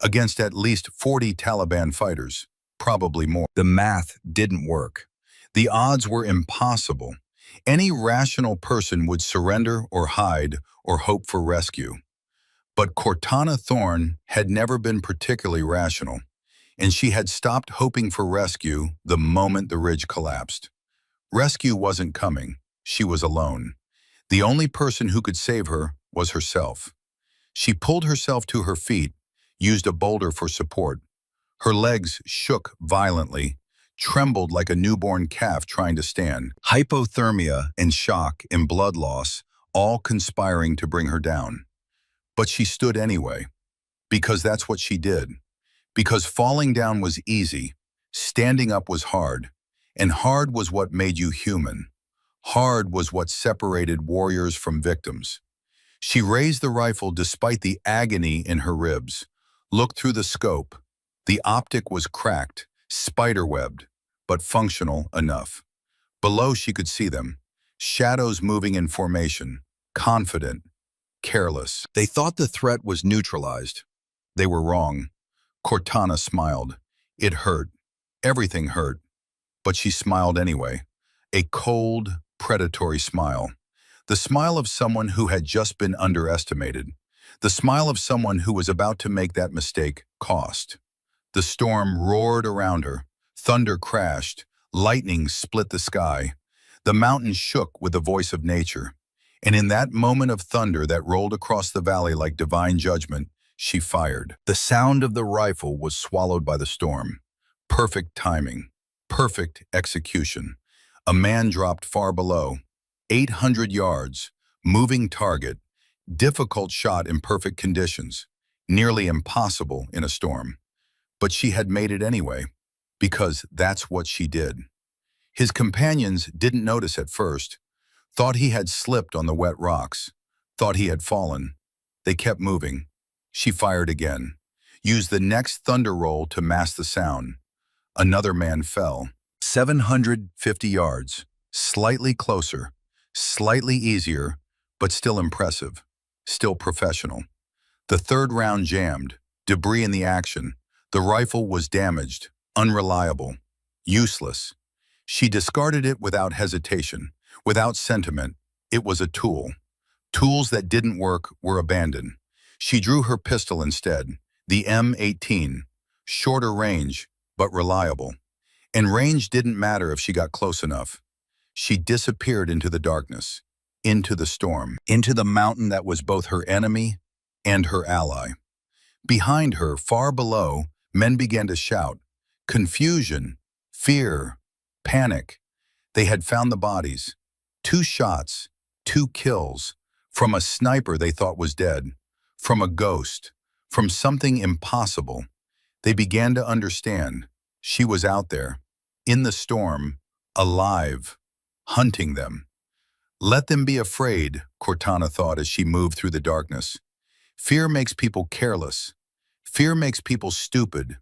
against at least 40 Taliban fighters, probably more. The math didn't work. The odds were impossible. Any rational person would surrender or hide or hope for rescue. But Cortana Thorne had never been particularly rational, and she had stopped hoping for rescue the moment the ridge collapsed. Rescue wasn't coming. She was alone. The only person who could save her was herself. She pulled herself to her feet, used a boulder for support. Her legs shook violently, trembled like a newborn calf trying to stand. Hypothermia and shock and blood loss, all conspiring to bring her down. But she stood anyway, because that's what she did. Because falling down was easy, standing up was hard, and hard was what made you human. Hard was what separated warriors from victims. She raised the rifle despite the agony in her ribs, looked through the scope. The optic was cracked, spiderwebbed, but functional enough. Below she could see them, shadows moving in formation, confident, careless. They thought the threat was neutralized. They were wrong. Cortana smiled. It hurt. Everything hurt. But she smiled anyway. A cold, predatory smile. The smile of someone who had just been underestimated. The smile of someone who was about to make that mistake cost. The storm roared around her. Thunder crashed. Lightning split the sky. The mountain shook with the voice of nature. And in that moment of thunder that rolled across the valley like divine judgment, she fired. The sound of the rifle was swallowed by the storm. Perfect timing. Perfect execution. A man dropped far below. 800 yards. Moving target. Difficult shot in perfect conditions. Nearly impossible in a storm. But she had made it anyway, because that's what she did. His companions didn't notice at first, thought he had slipped on the wet rocks, thought he had fallen. They kept moving. She fired again, used the next thunder roll to mask the sound. Another man fell. 750 yards, slightly closer, slightly easier, but still impressive, still professional. The third round jammed, debris in the action. The rifle was damaged, unreliable, useless. She discarded it without hesitation, without sentiment. It was a tool. Tools that didn't work were abandoned. She drew her pistol instead, the M18, shorter range, but reliable. And range didn't matter if she got close enough. She disappeared into the darkness, into the storm, into the mountain that was both her enemy and her ally. Behind her, far below, men began to shout. Confusion, fear, panic. They had found the bodies. 2 shots, 2 kills, from a sniper they thought was dead, from a ghost, from something impossible. They began to understand. She was out there, in the storm, alive, hunting them. Let them be afraid, Cortana thought as she moved through the darkness. Fear makes people careless. Fear makes people stupid.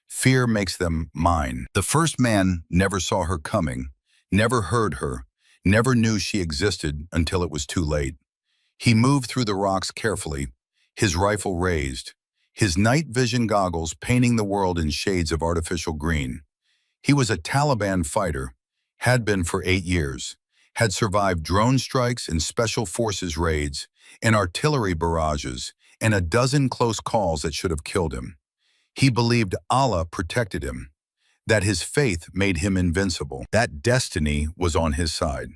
Fear makes them mine. The first man never saw her coming, never heard her, never knew she existed until it was too late. He moved through the rocks carefully, his rifle raised, his night vision goggles painting the world in shades of artificial green. He was a Taliban fighter, had been for 8 years, had survived drone strikes and special forces raids, and artillery barrages, and a dozen close calls that should have killed him. He believed Allah protected him, that his faith made him invincible, that destiny was on his side.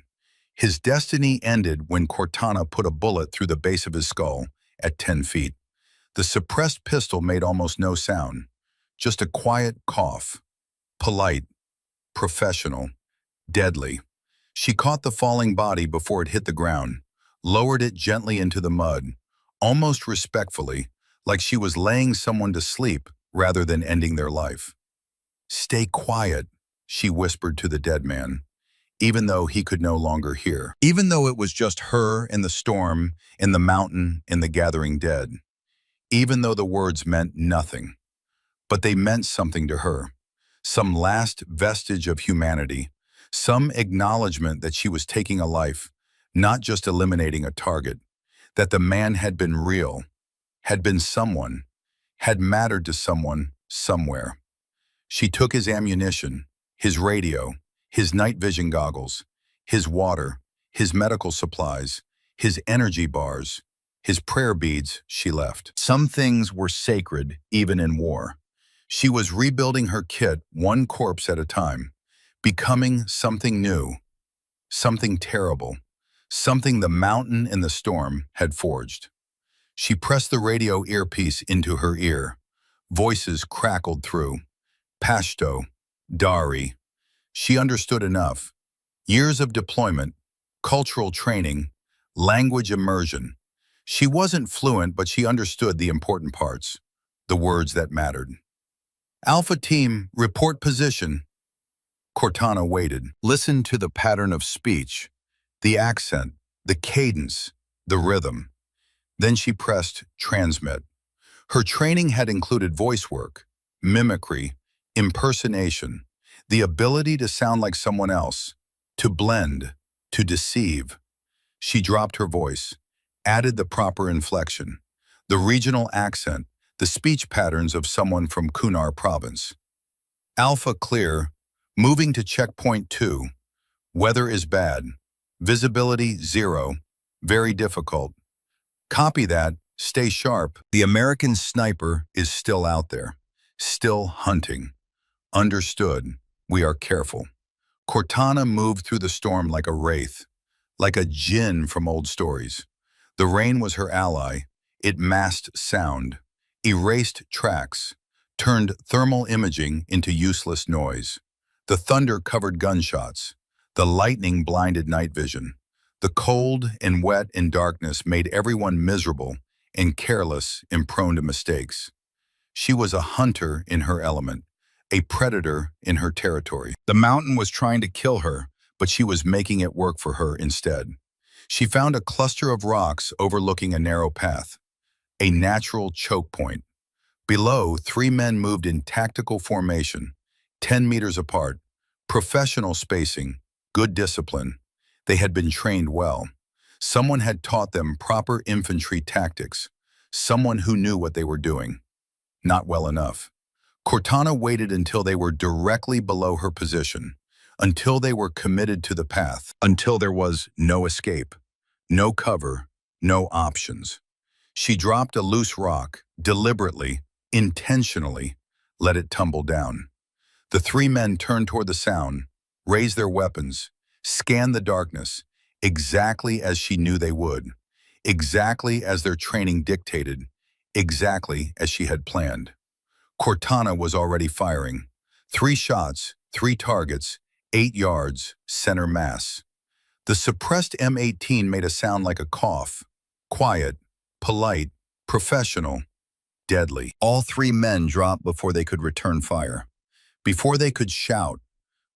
His destiny ended when Cortana put a bullet through the base of his skull at 10 feet. The suppressed pistol made almost no sound, just a quiet cough. Polite, professional, deadly. She caught the falling body before it hit the ground, lowered it gently into the mud, almost respectfully, like she was laying someone to sleep rather than ending their life. "Stay quiet," she whispered to the dead man, even though he could no longer hear. Even though it was just her in the storm, in the mountain, in the gathering dead. Even though the words meant nothing. But they meant something to her. Some last vestige of humanity, some acknowledgement that she was taking a life, not just eliminating a target, that the man had been real, had been someone, had mattered to someone, somewhere. She took his ammunition, his radio, his night vision goggles, his water, his medical supplies, his energy bars, his prayer beads. She left. Some things were sacred, even in war. She was rebuilding her kit one corpse at a time, becoming something new, something terrible, something the mountain and the storm had forged. She pressed the radio earpiece into her ear. Voices crackled through. Pashto, Dari. She understood enough. Years of deployment, cultural training, language immersion. She wasn't fluent, but she understood the important parts, the words that mattered. "Alpha Team, report position." Cortana waited, listened to the pattern of speech, the accent, the cadence, the rhythm. Then she pressed transmit. Her training had included voice work, mimicry, impersonation, the ability to sound like someone else, to blend, to deceive. She dropped her voice, added the proper inflection, the regional accent, the speech patterns of someone from Kunar province. "Alpha clear, moving to checkpoint 2. Weather is bad. Visibility 0. Very difficult. Copy that. Stay sharp. The American sniper is still out there, still hunting. Understood. We are careful." Cortana moved through the storm like a wraith, like a djinn from old stories. The rain was her ally. It masked sound, erased tracks, turned thermal imaging into useless noise. The thunder covered gunshots. The lightning blinded night vision. The cold and wet and darkness made everyone miserable and careless and prone to mistakes. She was a hunter in her element, a predator in her territory. The mountain was trying to kill her, but she was making it work for her instead. She found a cluster of rocks overlooking a narrow path, a natural choke point. Below, 3 men moved in tactical formation, 10 meters apart, professional spacing, good discipline. They had been trained well. Someone had taught them proper infantry tactics, someone who knew what they were doing. Not well enough. Cortana waited until they were directly below her position, until they were committed to the path, until there was no escape, no cover, no options. She dropped a loose rock, deliberately, intentionally, let it tumble down. The 3 men turned toward the sound, raised their weapons, scanned the darkness, exactly as she knew they would, exactly as their training dictated, exactly as she had planned. Cortana was already firing. 3 shots, 3 targets, 8 yards, center mass. The suppressed M18 made a sound like a cough, quiet, polite, professional, deadly. All 3 men dropped before they could return fire, before they could shout,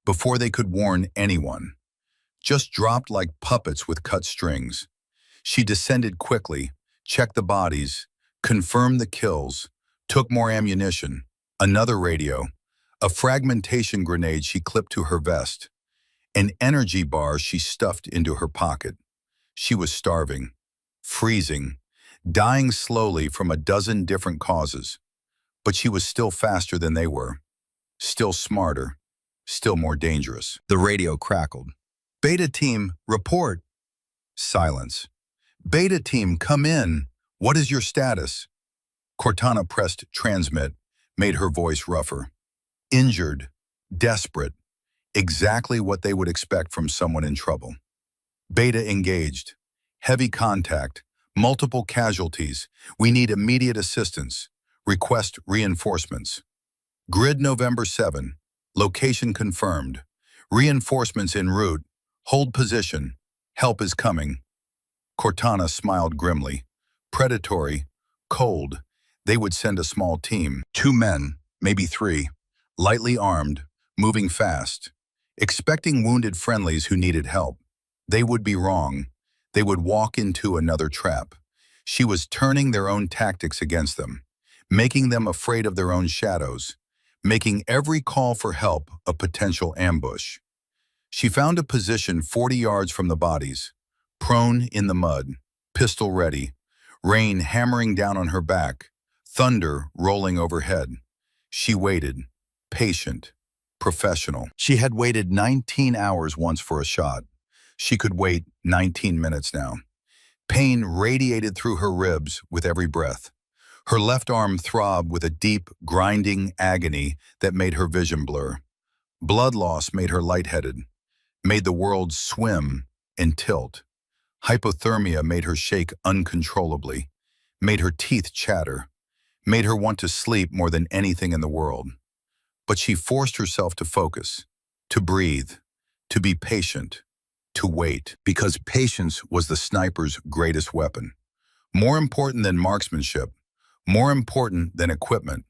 before they could warn anyone. Just dropped like puppets with cut strings. She descended quickly, checked the bodies, confirmed the kills, took more ammunition, another radio, a fragmentation grenade she clipped to her vest, an energy bar she stuffed into her pocket. She was starving, freezing, dying slowly from a dozen different causes. But she was still faster than they were, still smarter, still more dangerous. The radio crackled. Beta team, report. Silence. Beta team, come in. What is your status? Cortana pressed transmit, made her voice rougher. Injured, desperate, exactly what they would expect from someone in trouble. Beta engaged. Heavy contact, multiple casualties. We need immediate assistance. Request reinforcements. Grid November 7. Location confirmed. Reinforcements en route. Hold position. Help is coming. Cortana smiled grimly. Predatory, cold. They would send a small team. 2 men, maybe 3. Lightly armed, moving fast. Expecting wounded friendlies who needed help. They would be wrong. They would walk into another trap. She was turning their own tactics against them, making them afraid of their own shadows, making every call for help a potential ambush. She found a position 40 yards from the bodies, prone in the mud, pistol ready, rain hammering down on her back, thunder rolling overhead. She waited, patient, professional. She had waited 19 hours once for a shot. She could wait 19 minutes now. Pain radiated through her ribs with every breath. Her left arm throbbed with a deep, grinding agony that made her vision blur. Blood loss made her lightheaded, made the world swim and tilt. Hypothermia made her shake uncontrollably, made her teeth chatter, made her want to sleep more than anything in the world. But she forced herself to focus, to breathe, to be patient, to wait, because patience was the sniper's greatest weapon. More important than marksmanship, more important than equipment.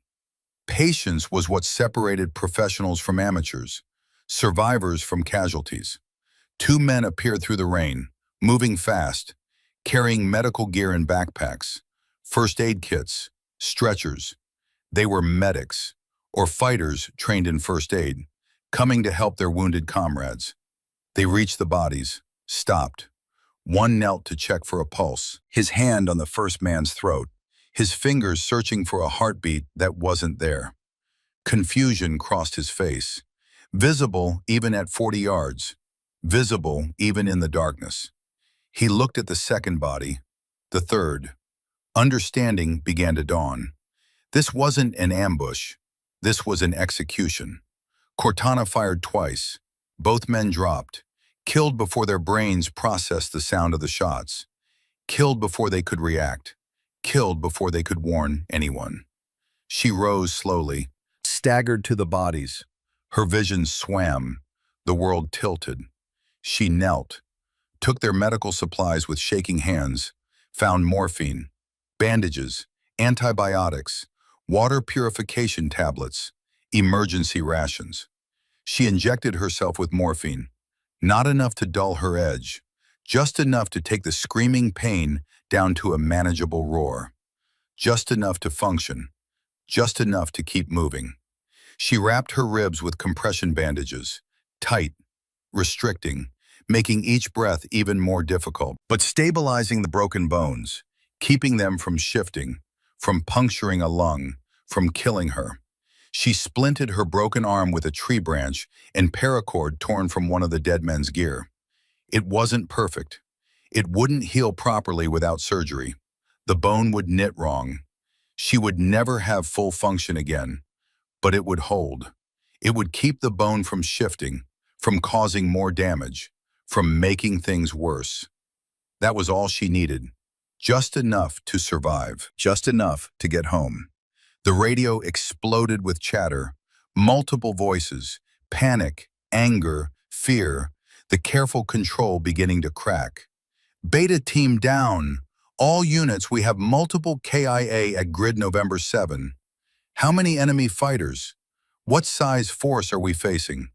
Patience was what separated professionals from amateurs, survivors from casualties. 2 men appeared through the rain, moving fast, carrying medical gear in backpacks, first aid kits, stretchers. They were medics, or fighters trained in first aid, coming to help their wounded comrades. They reached the bodies, stopped. One knelt to check for a pulse, his hand on the first man's throat, his fingers searching for a heartbeat that wasn't there. Confusion crossed his face, visible even at 40 yards, visible even in the darkness. He looked at the second body, the third. Understanding began to dawn. This wasn't an ambush. This was an execution. Cortana fired twice. Both men dropped, killed before their brains processed the sound of the shots, killed before they could react, killed before they could warn anyone. She rose slowly, staggered to the bodies. Her vision swam. The world tilted. She knelt, took their medical supplies with shaking hands, found morphine, bandages, antibiotics, water purification tablets, emergency rations. She injected herself with morphine, not enough to dull her edge, just enough to take the screaming pain down to a manageable roar, just enough to function, just enough to keep moving. She wrapped her ribs with compression bandages, tight, restricting, making each breath even more difficult, but stabilizing the broken bones, keeping them from shifting, from puncturing a lung, from killing her. She splinted her broken arm with a tree branch and paracord torn from one of the dead men's gear. It wasn't perfect. It wouldn't heal properly without surgery. The bone would knit wrong. She would never have full function again, but it would hold. It would keep the bone from shifting, from causing more damage, from making things worse. That was all she needed. Just enough to survive, just enough to get home. The radio exploded with chatter, multiple voices, panic, anger, fear, the careful control beginning to crack. Beta team down. All units, we have multiple KIA at grid November 7. How many enemy fighters? What size force are we facing?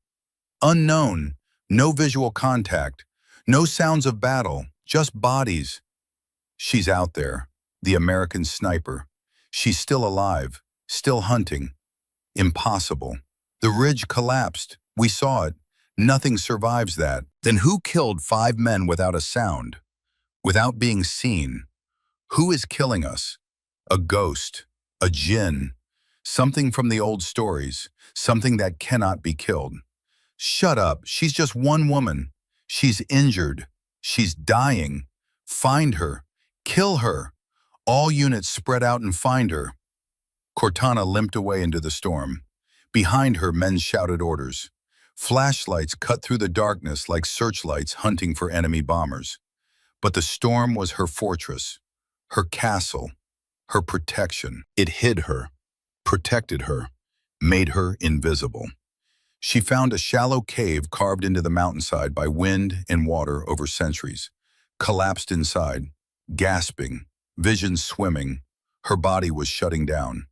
Unknown, no visual contact, no sounds of battle, just bodies. She's out there, the American sniper. She's still alive, still hunting. Impossible. The ridge collapsed. We saw it. Nothing survives that. Then who killed 5 men without a sound, without being seen? Who is killing us? A ghost, a jinn, something from the old stories, something that cannot be killed. Shut up, she's just one woman. She's injured. She's dying. Find her. Kill her. All units spread out and find her. Cortana limped away into the storm. Behind her, men shouted orders. Flashlights cut through the darkness like searchlights hunting for enemy bombers. But the storm was her fortress, her castle, her protection. It hid her, protected her, made her invisible. She found a shallow cave carved into the mountainside by wind and water over centuries. Collapsed inside, gasping, vision swimming, her body was shutting down.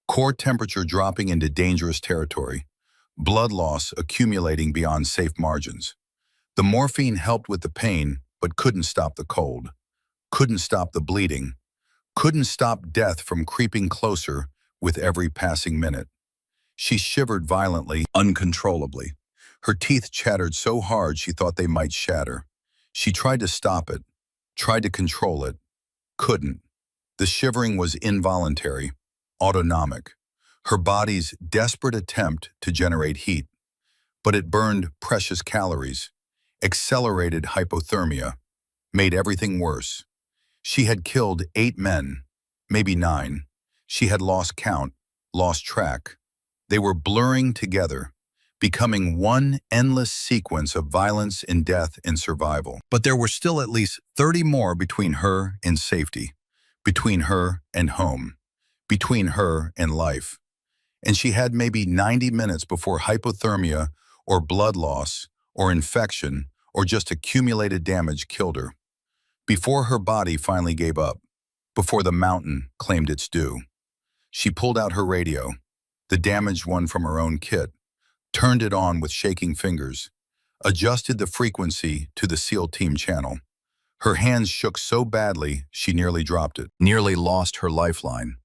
Core temperature dropping into dangerous territory. Blood loss accumulating beyond safe margins. The morphine helped with the pain, but couldn't stop the cold. Couldn't stop the bleeding. Couldn't stop death from creeping closer with every passing minute. She shivered violently, uncontrollably. Her teeth chattered so hard she thought they might shatter. She tried to stop it, tried to control it. Couldn't. The shivering was involuntary, autonomic. Her body's desperate attempt to generate heat. But it burned precious calories, accelerated hypothermia, made everything worse. She had killed 8 men, maybe 9. She had lost count, lost track. They were blurring together, becoming one endless sequence of violence and death and survival. But there were still at least 30 more between her and safety, between her and home, between her and life. And she had maybe 90 minutes before hypothermia or blood loss or infection or just accumulated damage killed her. Before her body finally gave up, before the mountain claimed its due. She pulled out her radio, the damaged one from her own kit, turned it on with shaking fingers, adjusted the frequency to the SEAL team channel. Her hands shook so badly she nearly dropped it, nearly lost her lifeline.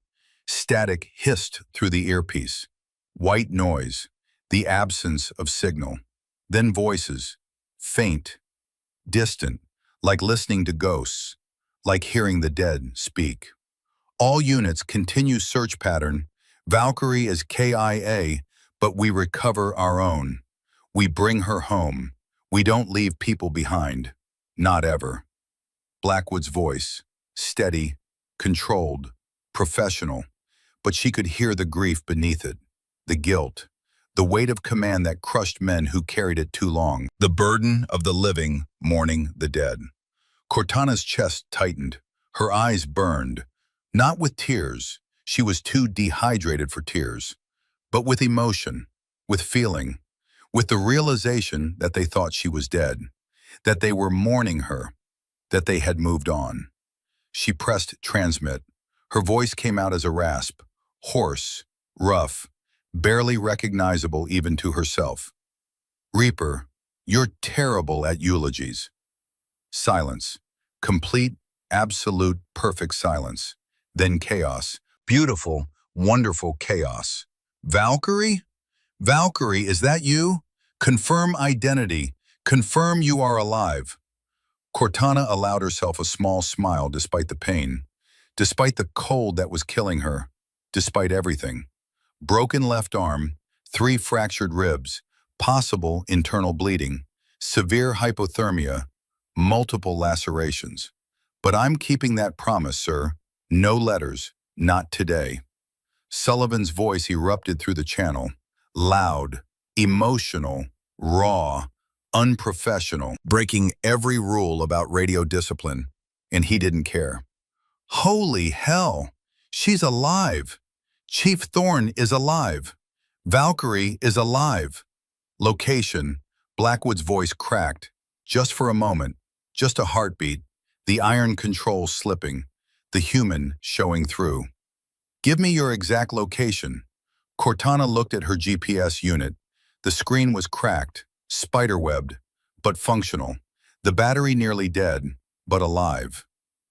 Static hissed through the earpiece. White noise, the absence of signal. Then voices, faint, distant, like listening to ghosts, like hearing the dead speak. All units continue search pattern. Valkyrie is KIA, but we recover our own. We bring her home. We don't leave people behind. Not ever. Blackwood's voice, steady, controlled, professional, but she could hear the grief beneath it, the guilt, the weight of command that crushed men who carried it too long, the burden of the living mourning the dead. Cortana's chest tightened, her eyes burned, not with tears, she was too dehydrated for tears, but with emotion, with feeling, with the realization that they thought she was dead, that they were mourning her, that they had moved on. She pressed transmit. Her voice came out as a rasp, hoarse, rough, barely recognizable even to herself. Reaper, you're terrible at eulogies. Silence. Complete, absolute, perfect silence. Then chaos. Beautiful, wonderful chaos. Valkyrie? Valkyrie, is that you? Confirm identity. Confirm you are alive. Cortana allowed herself a small smile despite the pain, despite the cold that was killing her, despite everything. Broken left arm, 3 fractured ribs, possible internal bleeding, severe hypothermia, multiple lacerations. But I'm keeping that promise, sir. No letters, not today. Sullivan's voice erupted through the channel, loud, emotional, raw, unprofessional, breaking every rule about radio discipline, and he didn't care. Holy hell! She's alive! Chief Thorne is alive! Valkyrie is alive! Location, Blackwood's voice cracked, just for a moment, just a heartbeat, the iron control slipping, the human showing through. Give me your exact location. Cortana looked at her GPS unit. The screen was cracked, spiderwebbed, but functional. The battery nearly dead, but alive.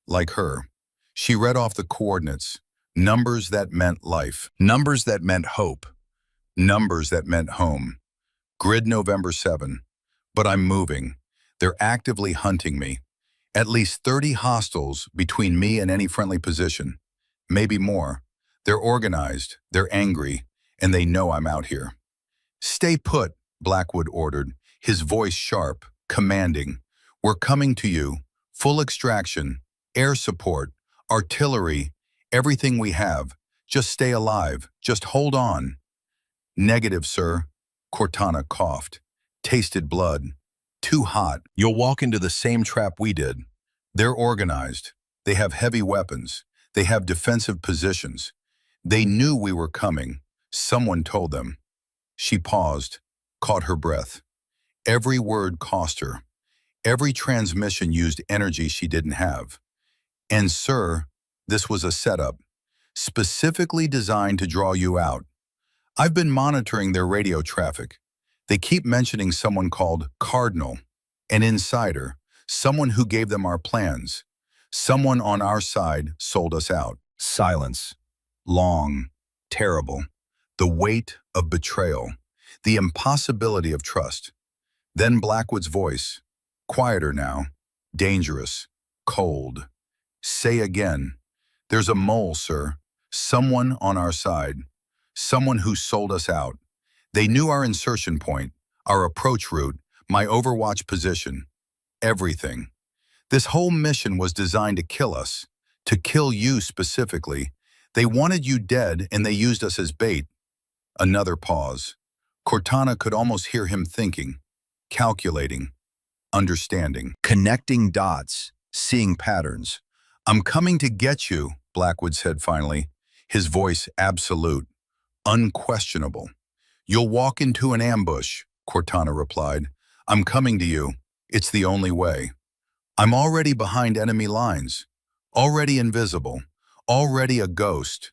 Like her. She read off the coordinates, numbers that meant life, numbers that meant hope, numbers that meant home. Grid November 7. But I'm moving. They're actively hunting me. At least 30 hostiles between me and any friendly position. Maybe more. They're organized, they're angry, and they know I'm out here. Stay put, Blackwood ordered, his voice sharp, commanding. We're coming to you. Full extraction, air support, artillery, everything we have. Just stay alive. Just hold on. Negative, sir. Cortana coughed. Tasted blood. Too hot. You'll walk into the same trap we did. They're organized. They have heavy weapons. They have defensive positions. They knew we were coming. Someone told them. She paused, caught her breath. Every word cost her. Every transmission used energy she didn't have. And sir, this was a setup, specifically designed to draw you out. I've been monitoring their radio traffic. They keep mentioning someone called Cardinal, an insider, someone who gave them our plans. Someone on our side sold us out. Silence. Long. Terrible. The weight of betrayal. The impossibility of trust. Then Blackwood's voice. Quieter now. Dangerous. Cold. Say again. There's a mole, sir. Someone on our side. Someone who sold us out. They knew our insertion point, our approach route, my overwatch position. Everything. This whole mission was designed to kill us. To kill you specifically. They wanted you dead and they used us as bait. Another pause. Cortana could almost hear him thinking, calculating, understanding, connecting dots, seeing patterns. I'm coming to get you, Blackwood said finally, his voice absolute, unquestionable. You'll walk into an ambush, Cortana replied. I'm coming to you. It's the only way. I'm already behind enemy lines, already invisible, already a ghost.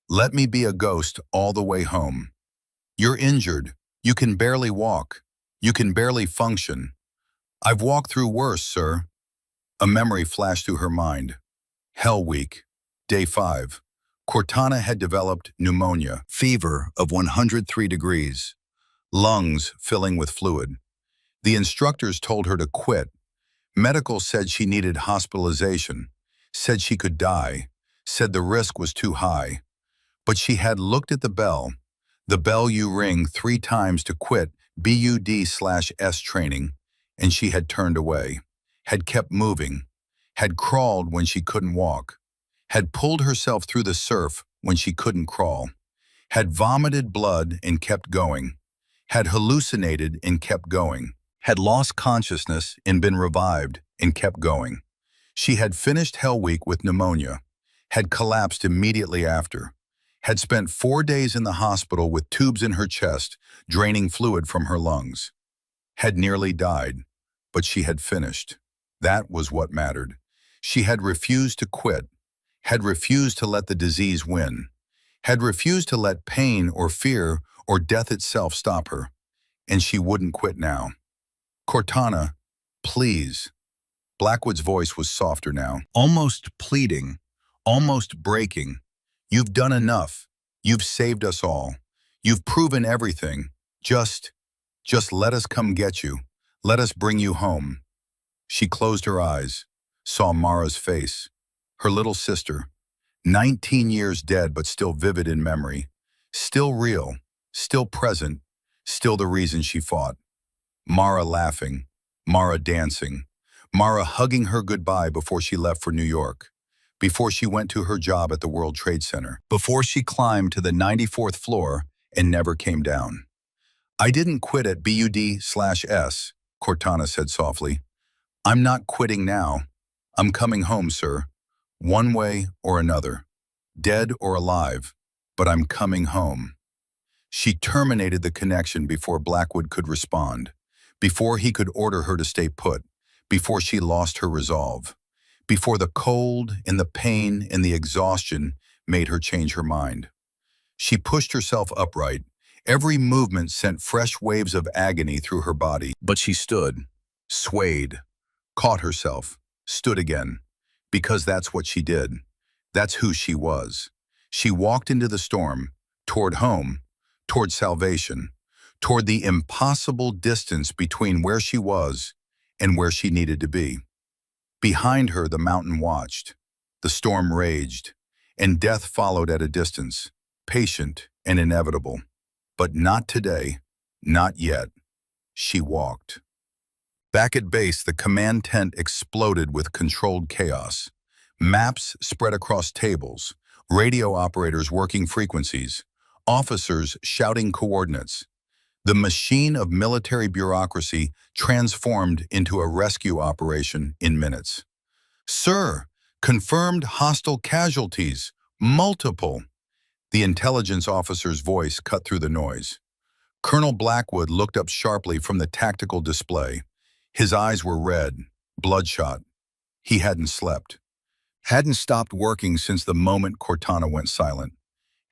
Let me be a ghost all the way home. You're injured. You can barely walk. You can barely function. I've walked through worse, sir. A memory flashed through her mind. Hell Week, Day 5. Cortana had developed pneumonia, fever of 103 degrees, lungs filling with fluid. The instructors told her to quit. Medical said she needed hospitalization, said she could die, said the risk was too high. But she had looked at the bell you ring 3 times to quit BUD/S training, and she had turned away, had kept moving, had crawled when she couldn't walk, had pulled herself through the surf when she couldn't crawl, had vomited blood and kept going, had hallucinated and kept going, had lost consciousness and been revived and kept going. She had finished Hell Week with pneumonia, had collapsed immediately after, had spent 4 days in the hospital with tubes in her chest, draining fluid from her lungs, had nearly died, but she had finished. That was what mattered. She had refused to quit, had refused to let the disease win, had refused to let pain or fear or death itself stop her, and she wouldn't quit now. Cortana, please. Blackwood's voice was softer now, almost pleading, almost breaking. You've done enough. You've saved us all. You've proven everything. Just let us come get you. Let us bring you home. She closed her eyes, saw Mara's face, her little sister, 19 years dead but still vivid in memory, still real, still present, still the reason she fought. Mara laughing, Mara dancing, Mara hugging her goodbye before she left for New York, before she went to her job at the World Trade Center, before she climbed to the 94th floor and never came down. I didn't quit at BUD/S, Cortana said softly. I'm not quitting now. I'm coming home, sir. One way or another, dead or alive, but I'm coming home. She terminated the connection before Blackwood could respond, before he could order her to stay put, before she lost her resolve, before the cold and the pain and the exhaustion made her change her mind. She pushed herself upright, Every movement sent fresh waves of agony through her body. But she stood, swayed, caught herself, stood again. Because that's what she did. That's who she was. She walked into the storm, toward home, toward salvation, toward the impossible distance between where she was and where she needed to be. Behind her, the mountain watched. The storm raged, and death followed at a distance, patient and inevitable. But not today, not yet. She walked. Back at base, the command tent exploded with controlled chaos. Maps spread across tables, radio operators working frequencies, officers shouting coordinates. The machine of military bureaucracy transformed into a rescue operation in minutes. "Sir, confirmed hostile casualties, multiple." The intelligence officer's voice cut through the noise. Colonel Blackwood looked up sharply from the tactical display. His eyes were red, bloodshot. He hadn't slept. Hadn't stopped working since the moment Cortana went silent.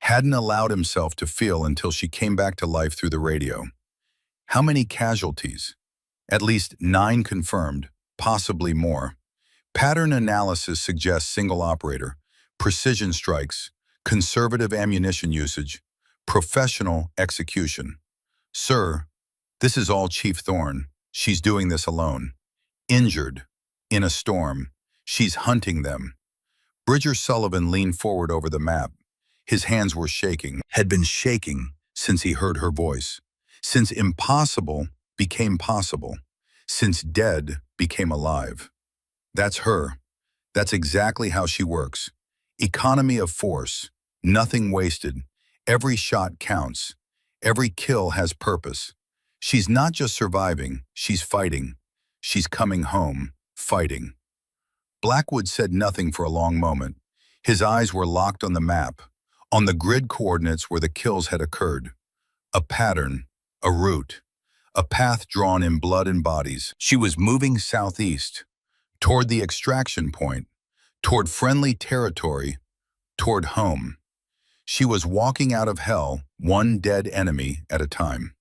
Hadn't allowed himself to feel until she came back to life through the radio. How many casualties? At least 9 confirmed, possibly more. Pattern analysis suggests single operator, precision strikes, conservative ammunition usage, professional execution. "Sir, this is all Chief Thorne. She's doing this alone. Injured, in a storm. She's hunting them." Bridger Sullivan leaned forward over the map. His hands were shaking, had been shaking since he heard her voice. Since impossible became possible. Since dead became alive. That's her. That's exactly how she works. Economy of force. Nothing wasted. Every shot counts. Every kill has purpose. She's not just surviving, she's fighting. She's coming home, fighting. Blackwood said nothing for a long moment. His eyes were locked on the map, on the grid coordinates where the kills had occurred. A pattern, a route, a path drawn in blood and bodies. She was moving southeast, toward the extraction point, toward friendly territory, toward home. She was walking out of hell, one dead enemy at a time.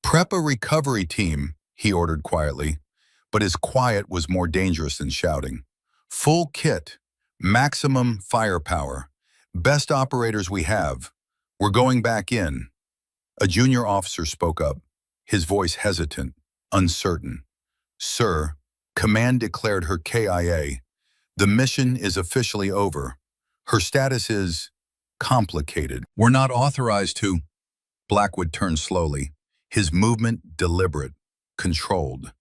"Prep a recovery team," he ordered quietly, but his quiet was more dangerous than shouting. "Full kit, maximum firepower, best operators we have. We're going back in." A junior officer spoke up, his voice hesitant, uncertain. "Sir, command declared her KIA. The mission is officially over. Her status is complicated. We're not authorized to." Blackwood turned slowly, his movement deliberate, controlled.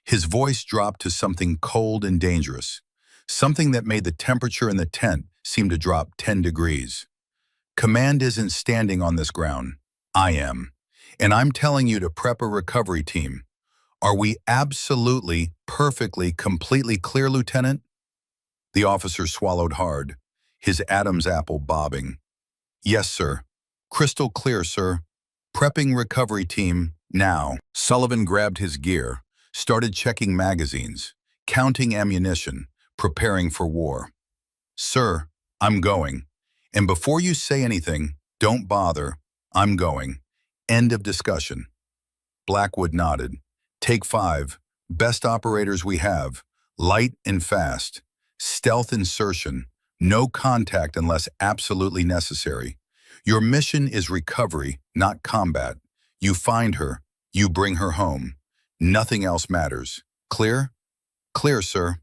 His voice dropped to something cold and dangerous, something that made the temperature in the tent seem to drop 10 degrees. "Command isn't standing on this ground. I am. And I'm telling you to prep a recovery team. Are we absolutely, perfectly, completely clear, Lieutenant?" The officer swallowed hard, his Adam's apple bobbing. "Yes, sir. Crystal clear, sir. Prepping recovery team, now." Sullivan grabbed his gear, started checking magazines, counting ammunition, preparing for war. "Sir, I'm going. And before you say anything, don't bother. I'm going. End of discussion." Blackwood nodded. "Take 5. Best operators we have. Light and fast. Stealth insertion. No contact unless absolutely necessary. Your mission is recovery, not combat. You find her. You bring her home. Nothing else matters. Clear?" "Clear, sir."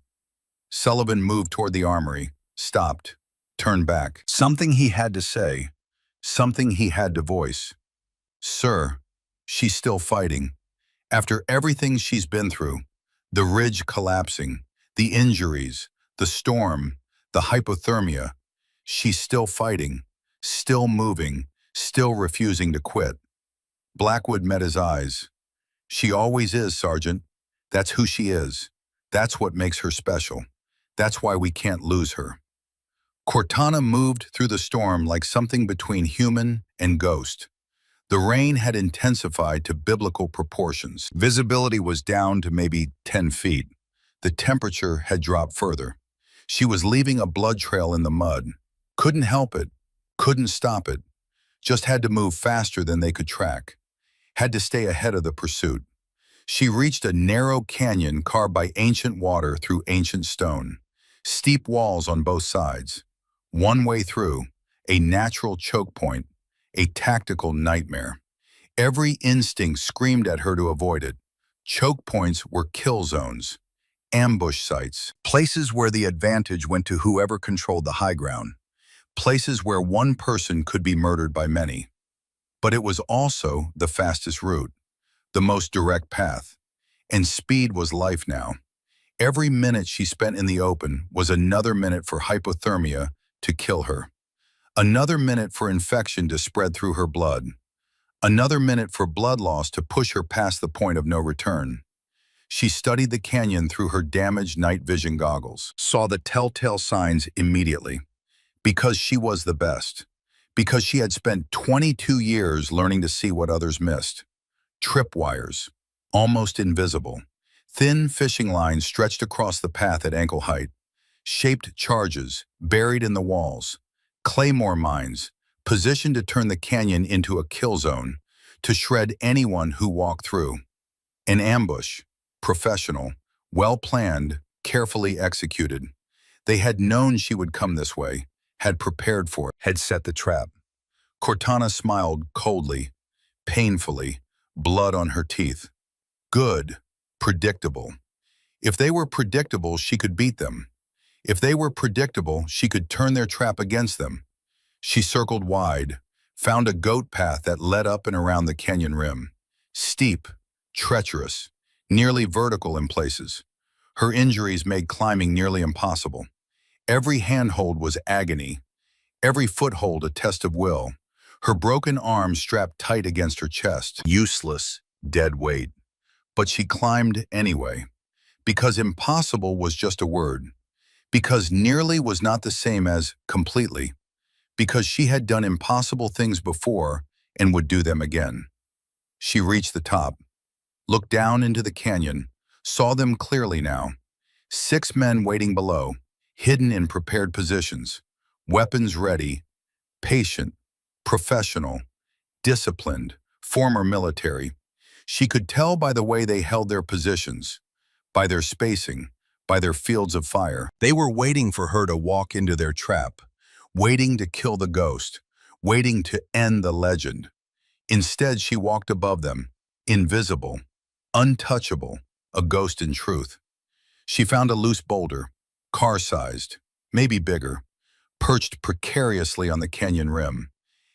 Sullivan moved toward the armory, stopped, turned back. Something he had to say. Something he had to voice. "Sir, she's still fighting. After everything she's been through, the ridge collapsing, the injuries, the storm, the hypothermia, she's still fighting, still moving, still refusing to quit." Blackwood met his eyes. "She always is, Sergeant. That's who she is. That's what makes her special. That's why we can't lose her." Cortana moved through the storm like something between human and ghost. The rain had intensified to biblical proportions. Visibility was down to maybe 10 feet. The temperature had dropped further. She was leaving a blood trail in the mud. Couldn't help it. Couldn't stop it. just had to move faster than they could track, had to stay ahead of the pursuit. She reached a narrow canyon carved by ancient water through ancient stone, steep walls on both sides. One way through, a natural choke point, a tactical nightmare. Every instinct screamed at her to avoid it. Choke points were kill zones, ambush sites, places where the advantage went to whoever controlled the high ground, places where one person could be murdered by many. But it was also the fastest route, the most direct path. And speed was life now. Every minute she spent in the open was another minute for hypothermia to kill her, another minute for infection to spread through her blood, another minute for blood loss to push her past the point of no return. She studied the canyon through her damaged night vision goggles, saw the telltale signs immediately. Because she was the best. Because she had spent 22 years learning to see what others missed. Tripwires, almost invisible. Thin fishing lines stretched across the path at ankle height. Shaped charges, buried in the walls. Claymore mines, positioned to turn the canyon into a kill zone, to shred anyone who walked through. An ambush, professional, well-planned, carefully executed. They had known she would come this way, had prepared for it, had set the trap. Cortana smiled coldly, painfully, blood on her teeth. Good, predictable. If they were predictable, she could beat them. If they were predictable, she could turn their trap against them. She circled wide, found a goat path that led up and around the canyon rim. Steep, treacherous, nearly vertical in places. Her injuries made climbing nearly impossible. Every handhold was agony, every foothold a test of will. Her broken arm strapped tight against her chest, useless, dead weight. But she climbed anyway, because impossible was just a word, because nearly was not the same as completely, because she had done impossible things before and would do them again. She reached the top, looked down into the canyon, saw them clearly now. 6 men waiting below, hidden in prepared positions, weapons ready, patient, professional, disciplined, former military. She could tell by the way they held their positions, by their spacing, by their fields of fire. They were waiting for her to walk into their trap, waiting to kill the ghost, waiting to end the legend. Instead, she walked above them, invisible, untouchable, a ghost in truth. She found a loose boulder, car-sized, maybe bigger, perched precariously on the canyon rim,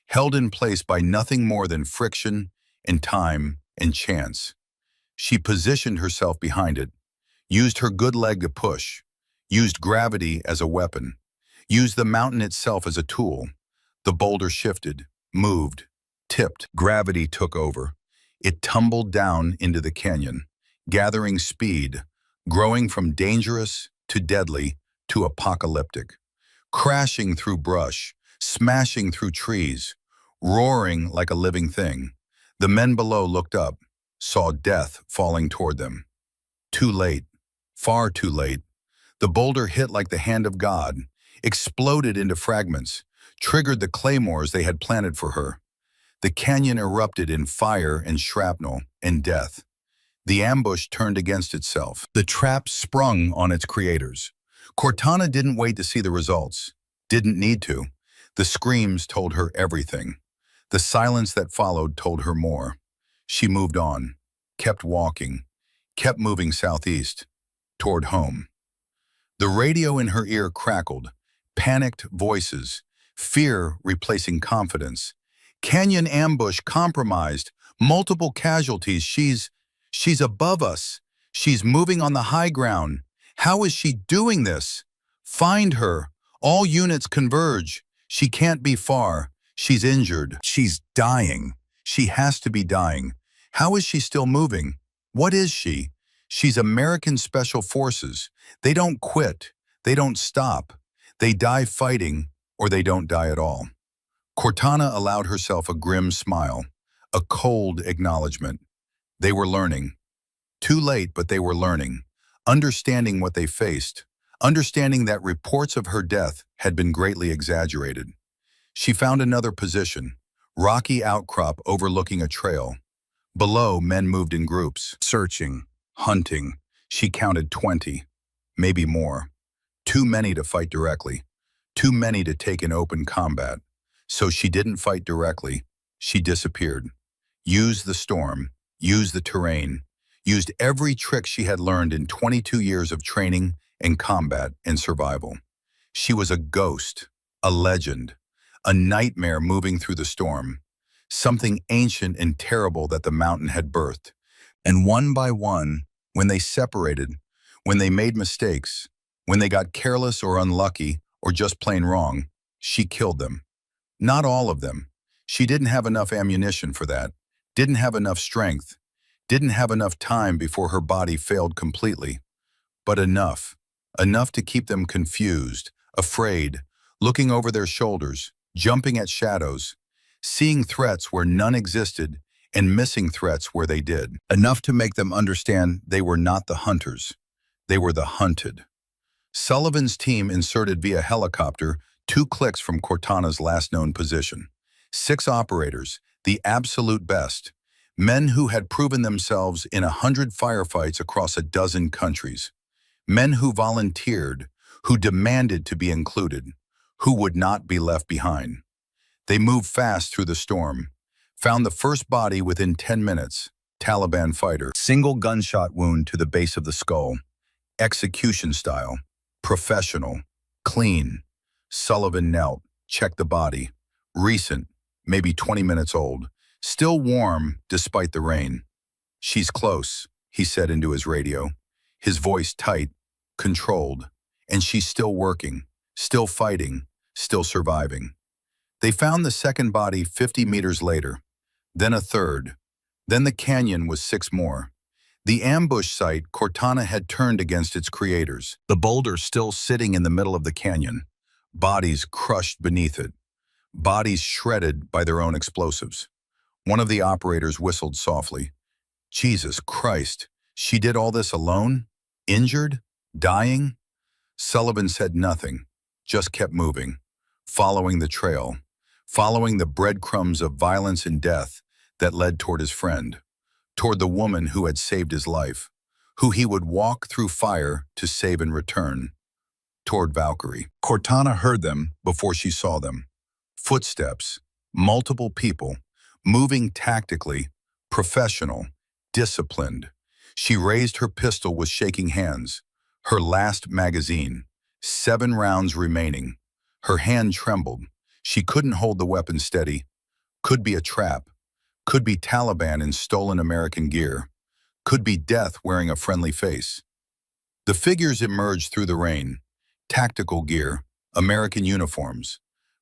held in place by nothing more than friction and time and chance. She positioned herself behind it, used her good leg to push, used gravity as a weapon, used the mountain itself as a tool. The boulder shifted, moved, tipped. Gravity took over. It tumbled down into the canyon, gathering speed, growing from dangerous to deadly to apocalyptic, crashing through brush, smashing through trees, roaring like a living thing. The men below looked up, saw death falling toward them. Too late, far too late. The boulder hit like the hand of God, exploded into fragments, triggered the claymores they had planted for her. The canyon erupted in fire and shrapnel and death. The ambush turned against itself. The trap sprung on its creators. Cortana didn't wait to see the results. Didn't need to. The screams told her everything. The silence that followed told her more. She moved on, kept walking, kept moving southeast, toward home. The radio in her ear crackled, panicked voices, fear replacing confidence. Canyon ambush compromised, multiple casualties. She's above us. She's moving on the high ground. How is she doing this? Find her. All units converge. She can't be far. She's injured. She's dying. She has to be dying. How is she still moving? What is she? She's American Special Forces. They don't quit. They don't stop. They die fighting, or they don't die at all. Cortana allowed herself a grim smile, a cold acknowledgement. They were learning. Too late, but they were learning, understanding what they faced, understanding that reports of her death had been greatly exaggerated. She found another position, Rocky outcrop overlooking a trail. Below, men moved in groups, searching, hunting. She counted 20, maybe more. Too many to fight directly. Too many to take in open combat. So she didn't fight directly. She disappeared. Used the storm, used the terrain, used every trick she had learned in 22 years of training and combat and survival. She was a ghost, a legend, a nightmare moving through the storm, something ancient and terrible that the mountain had birthed. And one by one, when they separated, when they made mistakes, when they got careless or unlucky or just plain wrong, she killed them. Not all of them. She didn't have enough ammunition for that, didn't have enough strength, didn't have enough time before her body failed completely. But enough. Enough to keep them confused, afraid, looking over their shoulders, jumping at shadows, seeing threats where none existed and missing threats where they did. Enough to make them understand they were not the hunters. They were the hunted. Sullivan's team inserted via helicopter 2 clicks from Cortana's last known position. 6 operators, the absolute best. Men who had proven themselves in 100 firefights across a dozen countries. Men who volunteered, who demanded to be included, who would not be left behind. They moved fast through the storm, found the first body within 10 minutes, Taliban fighter. Single gunshot wound to the base of the skull. Execution style. Professional. Clean. Sullivan knelt, checked the body. Recent, maybe 20 minutes old. Still warm despite the rain. "She's close," he said into his radio. His voice tight, controlled. "And she's still working, still fighting, still surviving." They found the second body 50 meters later. Then a third. Then the canyon was 6 more. The ambush site Cortana had turned against its creators. The boulder still sitting in the middle of the canyon. Bodies crushed beneath it. Bodies shredded by their own explosives. One of the operators whistled softly. Jesus Christ, she did all this alone? Injured? Dying? Sullivan said nothing, just kept moving, following the trail, following the breadcrumbs of violence and death that led toward his friend, toward the woman who had saved his life, who he would walk through fire to save in return, toward Valkyrie. Cortana heard them before she saw them. Footsteps, multiple people, moving tactically, professional, disciplined. She raised her pistol with shaking hands. Her last magazine, 7 rounds remaining. Her hand trembled. She couldn't hold the weapon steady. Could be a trap. Could be Taliban in stolen American gear. Could be death wearing a friendly face. The figures emerged through the rain. Tactical gear, American uniforms.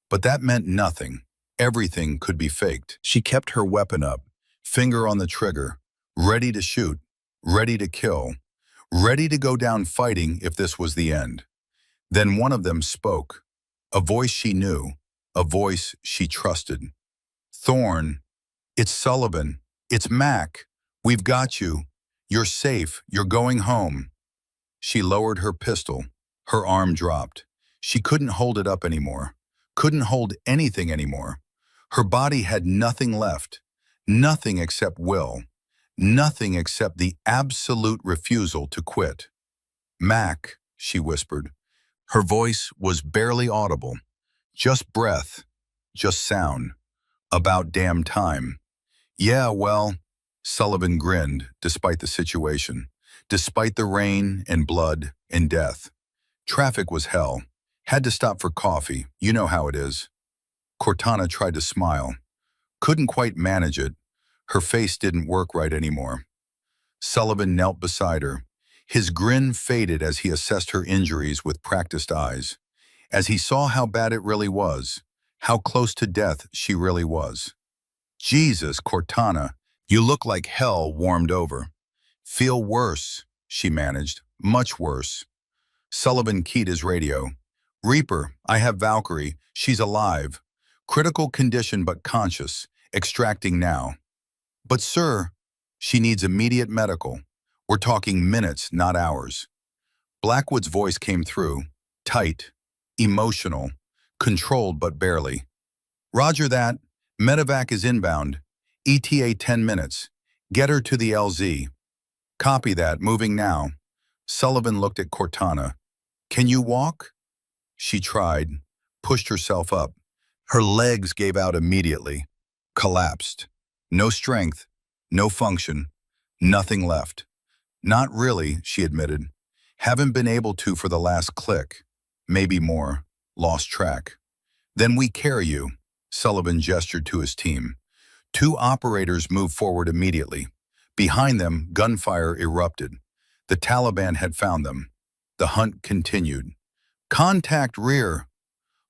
But that meant nothing. Everything could be faked. She kept her weapon up, finger on the trigger, ready to shoot, ready to kill, ready to go down fighting if this was the end. Then one of them spoke, a voice she knew, a voice she trusted. "Thorne, it's Sullivan, it's Mac. We've got you. You're safe, you're going home." She lowered her pistol, her arm dropped. She couldn't hold it up anymore, couldn't hold anything anymore. Her body had nothing left, nothing except will, nothing except the absolute refusal to quit. "Mac," she whispered. Her voice was barely audible, just breath, just sound. "About damn time." "Yeah, well," Sullivan grinned, despite the situation, despite the rain and blood and death. Traffic was hell. Had to stop for coffee, you know how it is. Cortana tried to smile. Couldn't quite manage it. Her face didn't work right anymore. Sullivan knelt beside her. His grin faded as he assessed her injuries with practiced eyes, as he saw how bad it really was, how close to death she really was. "Jesus, Cortana, you look like hell warmed over." "Feel worse," she managed, "much worse." Sullivan keyed his radio. "Reaper, I have Valkyrie. She's alive. Critical condition but conscious. Extracting now." "But sir, she needs immediate medical. We're talking minutes, not hours." Blackwood's voice came through, tight, emotional, controlled but barely. "Roger that. Medevac is inbound. ETA 10 minutes. Get her to the LZ. Copy that, moving now. Sullivan looked at Cortana. Can you walk? She tried, pushed herself up. Her legs gave out immediately. Collapsed. No strength, no function, nothing left. Not really, she admitted. Haven't been able to for the last click. Maybe more. Lost track. Then we carry you, Sullivan gestured to his team. Two operators moved forward immediately. Behind them, gunfire erupted. The Taliban had found them. The hunt continued. Contact rear.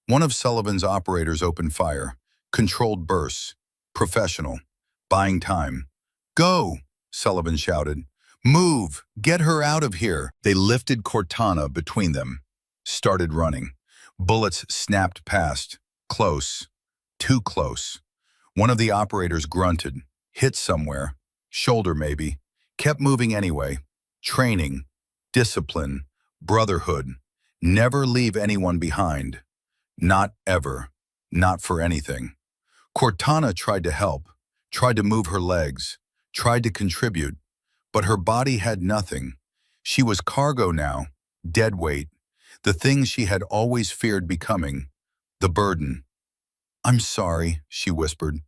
One of Sullivan's operators opened fire. Controlled bursts. Professional. Buying time. Go, Sullivan shouted. Move! Get her out of here! They lifted Cortana between them. Started running. Bullets snapped past. Close. Too close. One of the operators grunted. Hit somewhere. Shoulder maybe. Kept moving anyway. Training. Discipline. Brotherhood. Never leave anyone behind. Not ever. Not for anything. Cortana tried to help. Tried to move her legs. Tried to contribute. But her body had nothing. She was cargo now. Dead weight. The thing she had always feared becoming. The burden. I'm sorry, she whispered.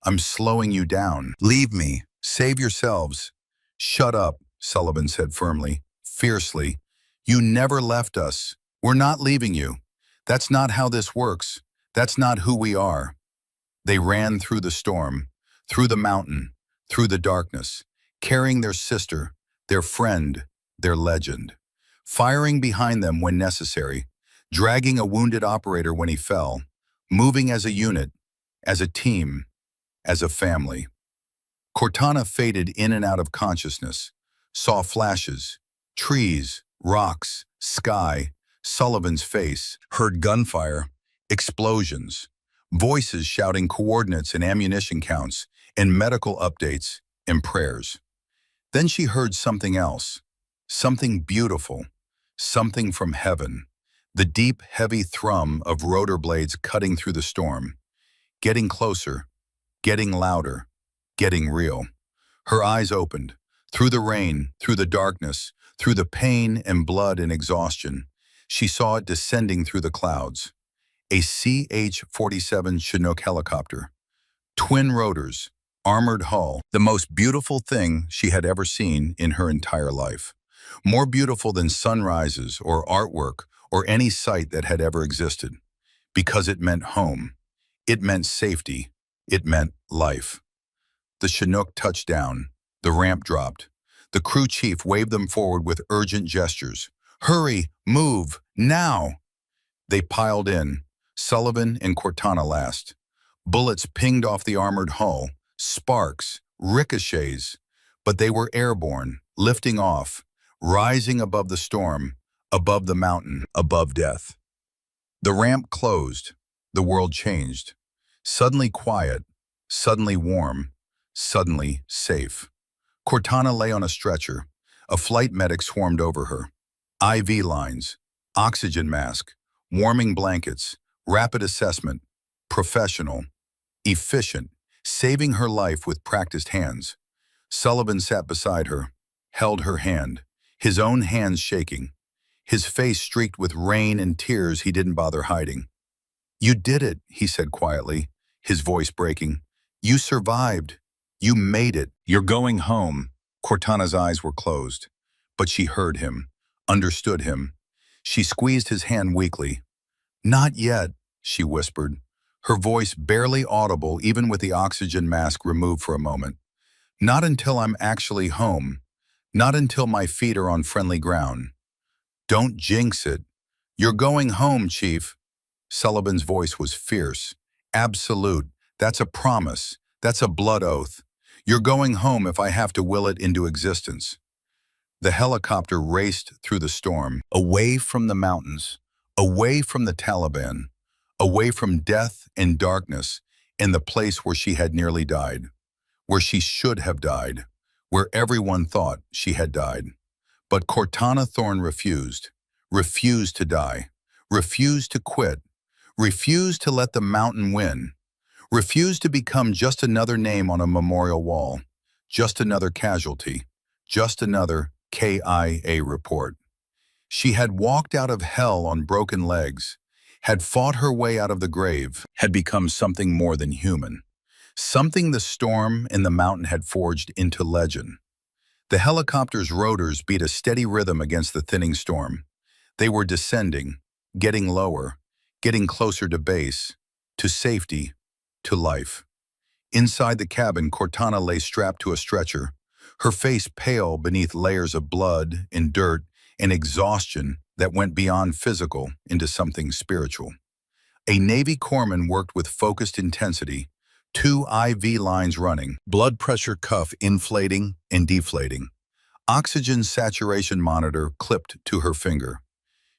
I'm slowing you down. Leave me. Save yourselves. Shut up, Sullivan said firmly, fiercely. You never left us. We're not leaving you. That's not how this works. That's not who we are. They ran through the storm, through the mountain, through the darkness, carrying their sister, their friend, their legend, firing behind them when necessary, dragging a wounded operator when he fell, moving as a unit, as a team, as a family. Cortana faded in and out of consciousness, saw flashes, trees, rocks, sky, Sullivan's face, heard gunfire, explosions, voices shouting coordinates and ammunition counts, and medical updates and prayers. Then she heard something else, something beautiful, something from heaven, the deep, heavy thrum of rotor blades cutting through the storm, getting closer, getting louder, getting real. Her eyes opened, through the rain, through the darkness, through the pain and blood and exhaustion. She saw it descending through the clouds. A CH-47 Chinook helicopter. Twin rotors, armored hull, the most beautiful thing she had ever seen in her entire life. More beautiful than sunrises or artwork or any sight that had ever existed. Because it meant home. It meant safety. It meant life. The Chinook touched down. The ramp dropped. The crew chief waved them forward with urgent gestures. Hurry, move, now! They piled in, Sullivan and Cortana last. Bullets pinged off the armored hull, sparks, ricochets, but they were airborne, lifting off, rising above the storm, above the mountain, above death. The ramp closed. The world changed. Suddenly quiet, suddenly warm, suddenly safe. Cortana lay on a stretcher. A flight medic swarmed over her. IV lines, oxygen mask, warming blankets, rapid assessment, professional, efficient, saving her life with practiced hands. Sullivan sat beside her, held her hand, his own hands shaking, his face streaked with rain and tears he didn't bother hiding. You did it, he said quietly, his voice breaking. You survived. You made it. You're going home. Cortana's eyes were closed, but she heard him, understood him. She squeezed his hand weakly. Not yet, she whispered, her voice barely audible even with the oxygen mask removed for a moment. Not until I'm actually home. Not until my feet are on friendly ground. Don't jinx it. You're going home, Chief. Sullivan's voice was fierce. Absolute. That's a promise. That's a blood oath. You're going home if I have to will it into existence. The helicopter raced through the storm, away from the mountains, away from the Taliban, away from death and darkness, in the place where she had nearly died, where she should have died, where everyone thought she had died. But Cortana Thorne refused to die, refused to quit, refused to let the mountain win, refused to become just another name on a memorial wall, just another casualty, just another KIA report. She had walked out of hell on broken legs, had fought her way out of the grave, had become something more than human, something the storm in the mountain had forged into legend. The helicopter's rotors beat a steady rhythm against the thinning storm. They were descending, getting lower, getting closer to base, to safety, to life. Inside the cabin, Cortana lay strapped to a stretcher, her face pale beneath layers of blood and dirt and exhaustion that went beyond physical into something spiritual. A Navy corpsman worked with focused intensity, 2 IV lines running, blood pressure cuff inflating and deflating. Oxygen saturation monitor clipped to her finger.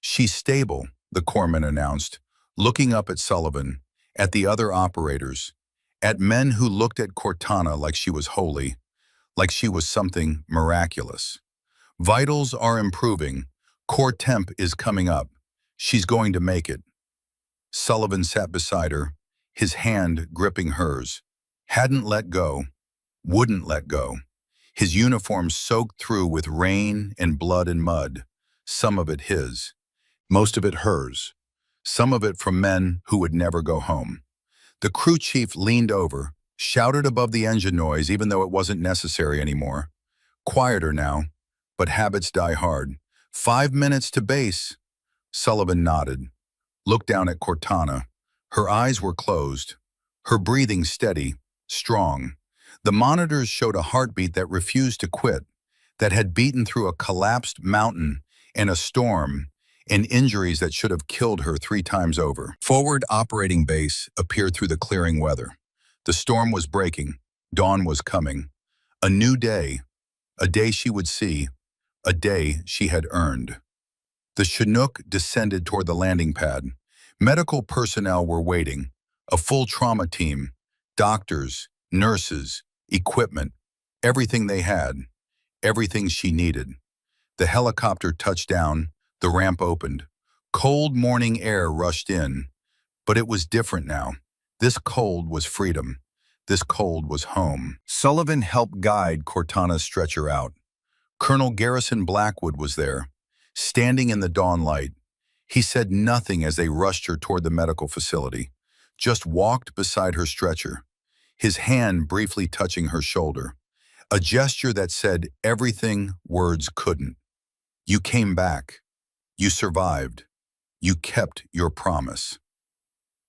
"She's stable," the corpsman announced, looking up at Sullivan, at the other operators, at men who looked at Cortana like she was holy, like she was something miraculous. "Vitals are improving. Core temp is coming up. She's going to make it." Sullivan sat beside her, his hand gripping hers. Hadn't let go, wouldn't let go. His uniform soaked through with rain and blood and mud, some of it his, most of it hers, some of it from men who would never go home. The crew chief leaned over, shouted above the engine noise even though it wasn't necessary anymore. Quieter now, but habits die hard. 5 minutes to base. Sullivan nodded, looked down at Cortana. Her eyes were closed, her breathing steady, strong. The monitors showed a heartbeat that refused to quit, that had beaten through a collapsed mountain and a storm and injuries that should have killed her 3 times over. Forward operating base appeared through the clearing weather. The storm was breaking. Dawn was coming. A new day, a day she would see, a day she had earned. The Chinook descended toward the landing pad. Medical personnel were waiting, a full trauma team, doctors, nurses, equipment, everything they had, everything she needed. The helicopter touched down, the ramp opened. Cold morning air rushed in, but it was different now. This cold was freedom. This cold was home. Sullivan helped guide Cortana's stretcher out. Colonel Garrison Blackwood was there, standing in the dawn light. He said nothing as they rushed her toward the medical facility, just walked beside her stretcher, his hand briefly touching her shoulder, a gesture that said everything words couldn't. "You came back. You survived. You kept your promise."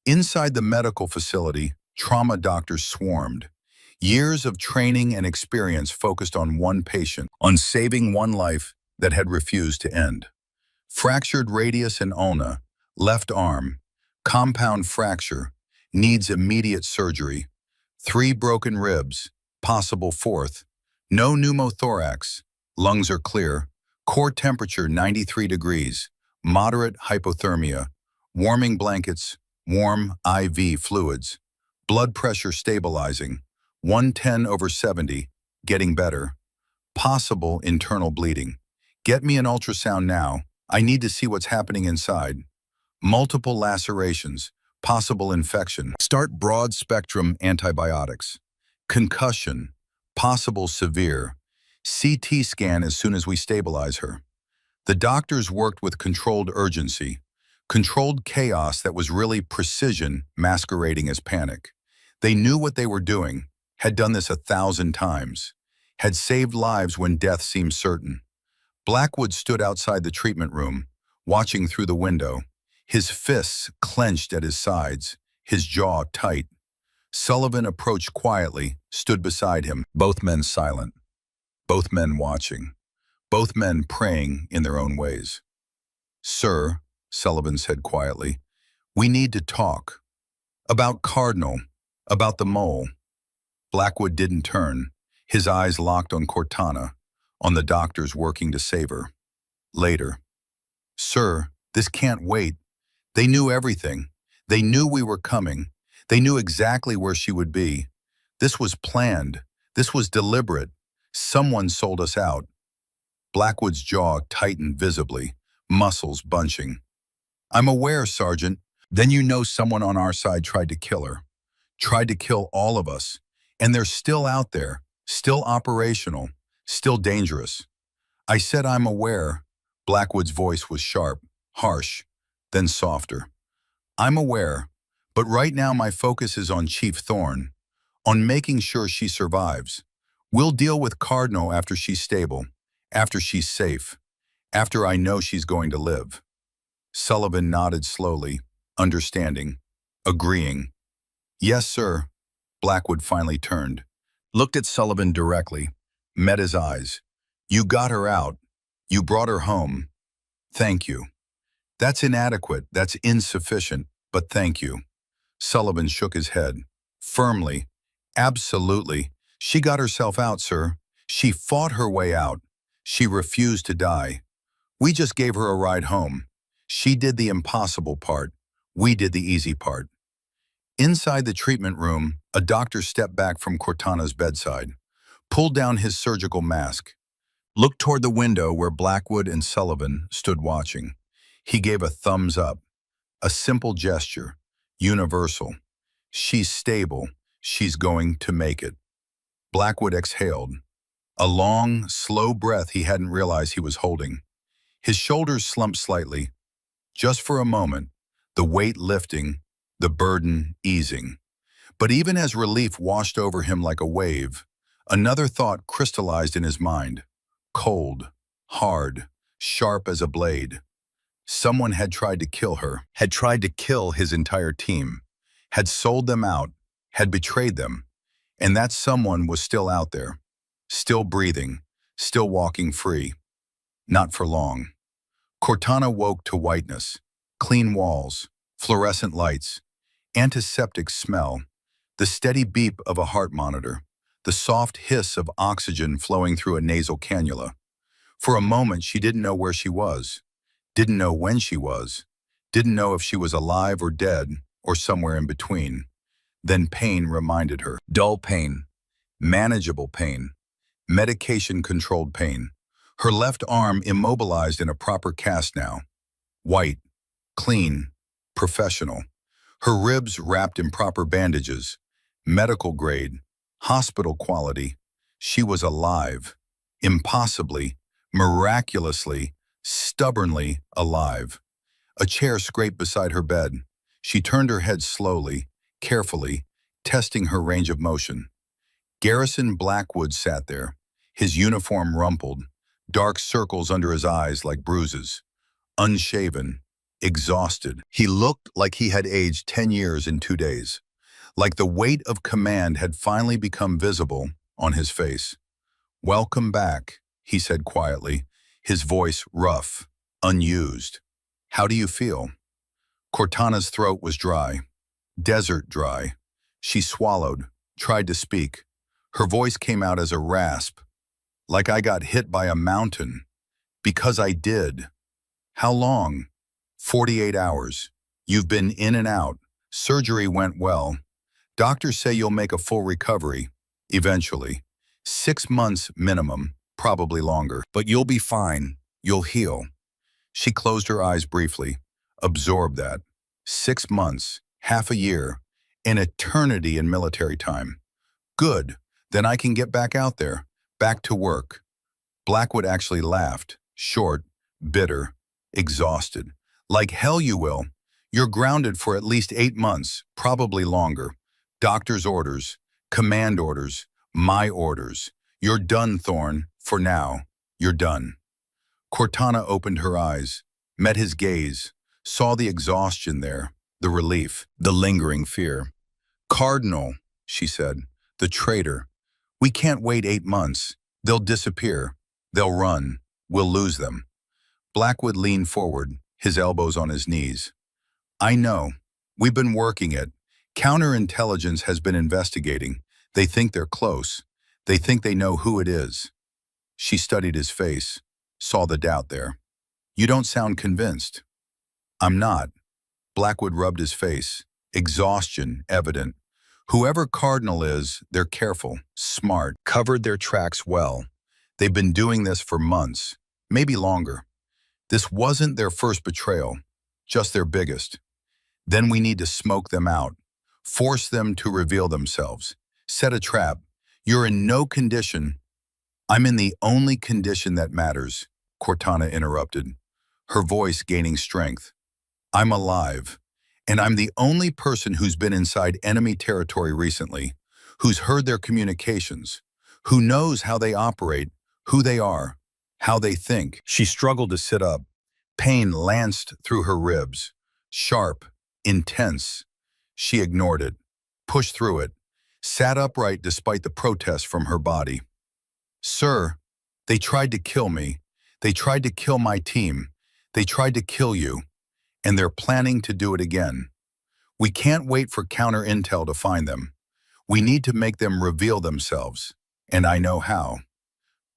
Inside the medical facility, trauma doctors swarmed. Years of training and experience focused on one patient, on saving one life that had refused to end. Fractured radius and ulna, left arm, compound fracture, needs immediate surgery. 3 broken ribs, possible 4th. No pneumothorax, lungs are clear. Core temperature 93 degrees, moderate hypothermia, warming blankets, warm IV fluids, blood pressure stabilizing, 110/70, getting better. Possible internal bleeding. "Get me an ultrasound now. I need to see what's happening inside." Multiple lacerations, possible infection. Start broad-spectrum antibiotics. Concussion, possible severe. CT scan as soon as we stabilize her. The doctors worked with controlled urgency, controlled chaos that was really precision masquerading as panic. They knew what they were doing, had done this 1,000 times, had saved lives when death seemed certain. Blackwood stood outside the treatment room, watching through the window, his fists clenched at his sides, his jaw tight. Sullivan approached quietly, stood beside him, both men silent, both men watching, both men praying in their own ways. "Sir," Sullivan said quietly, "we need to talk. About Cardinal, about the mole." Blackwood didn't turn, his eyes locked on Cortana, on the doctors working to save her. Later. "Sir, this can't wait. They knew everything. They knew we were coming. They knew exactly where she would be. This was planned. This was deliberate. Someone sold us out." Blackwood's jaw tightened visibly, muscles bunching. "I'm aware, Sergeant. Then you know someone on our side tried to kill her. tried to kill all of us, and they're still out there, still operational, still dangerous. I said I'm aware. Blackwood's voice was sharp, harsh, then softer. I'm aware, but right now my focus is on Chief Thorne, on making sure she survives. We'll deal with Cardinal after she's stable, after she's safe, after I know she's going to live. Sullivan nodded slowly, understanding, agreeing. Yes, sir. Blackwood finally turned, looked at Sullivan directly, met his eyes. You got her out. You brought her home. Thank you. That's inadequate, that's insufficient, but thank you. Sullivan shook his head, firmly. Absolutely. She got herself out, sir. She fought her way out. She refused to die. We just gave her a ride home. She did the impossible part. We did the easy part. Inside the treatment room, a doctor stepped back from Cortana's bedside, pulled down his surgical mask, looked toward the window where Blackwood and Sullivan stood watching. He gave a thumbs up, a simple gesture, universal. She's stable. She's going to make it. Blackwood exhaled, a long, slow breath he hadn't realized he was holding. His shoulders slumped slightly. Just for a moment, the weight lifting, the burden easing. But even as relief washed over him like a wave, another thought crystallized in his mind. Cold, hard, sharp as a blade. Someone had tried to kill her, had tried to kill his entire team, had sold them out, had betrayed them, and that someone was still out there, still breathing, still walking free. Not for long. Cortana woke to whiteness, clean walls, fluorescent lights, antiseptic smell, the steady beep of a heart monitor, the soft hiss of oxygen flowing through a nasal cannula. For a moment, she didn't know where she was, didn't know when she was, didn't know if she was alive or dead or somewhere in between. Then pain reminded her. Dull pain, manageable pain, medication-controlled pain. Her left arm immobilized in a proper cast now. White, clean, professional. Her ribs wrapped in proper bandages, medical grade, hospital quality. She was alive, impossibly, miraculously, stubbornly alive. A chair scraped beside her bed. She turned her head slowly, carefully, testing her range of motion. Garrison Blackwood sat there, his uniform rumpled, dark circles under his eyes like bruises, unshaven, exhausted. He looked like he had aged 10 years in 2 days, like the weight of command had finally become visible on his face. Welcome back, he said quietly, his voice rough, unused. How do you feel? Cortana's throat was dry, desert dry. She swallowed, tried to speak. Her voice came out as a rasp, like I got hit by a mountain. Because I did. How long? 48 hours. You've been in and out. Surgery went well. Doctors say you'll make a full recovery, eventually. 6 months minimum, probably longer. But you'll be fine. You'll heal. She closed her eyes briefly, absorbed that. 6 months, half a year, an eternity in military time. Good. Then I can get back out there, back to work. Blackwood actually laughed, short, bitter, exhausted. Like hell you will. You're grounded for at least 8 months, probably longer. Doctor's orders, command orders, my orders. You're done, Thorne. For now, you're done. Cortana opened her eyes, met his gaze, saw the exhaustion there, the relief, the lingering fear. Cardinal, she said, the traitor. We can't wait 8 months. They'll disappear. They'll run. We'll lose them. Blackwood leaned forward, his elbows on his knees. I know. We've been working it. Counterintelligence has been investigating. They think they're close. They think they know who it is. She studied his face, saw the doubt there. You don't sound convinced. I'm not. Blackwood rubbed his face, exhaustion evident. Whoever Cardinal is, they're careful, smart, covered their tracks well. They've been doing this for months, maybe longer. This wasn't their first betrayal, just their biggest. Then we need to smoke them out, Force them to reveal themselves. Set a trap. You're in no condition. I'm in the only condition that matters, Cortana interrupted, her voice gaining strength. I'm alive, and I'm the only person who's been inside enemy territory recently, who's heard their communications, who knows how they operate, who they are, how they think. She struggled to sit up. Pain lanced through her ribs, sharp, intense. She ignored it, pushed through it, sat upright despite the protest from her body. Sir, they tried to kill me. They tried to kill my team. They tried to kill you. And they're planning to do it again. We can't wait for counter intel to find them. We need to make them reveal themselves. And I know how.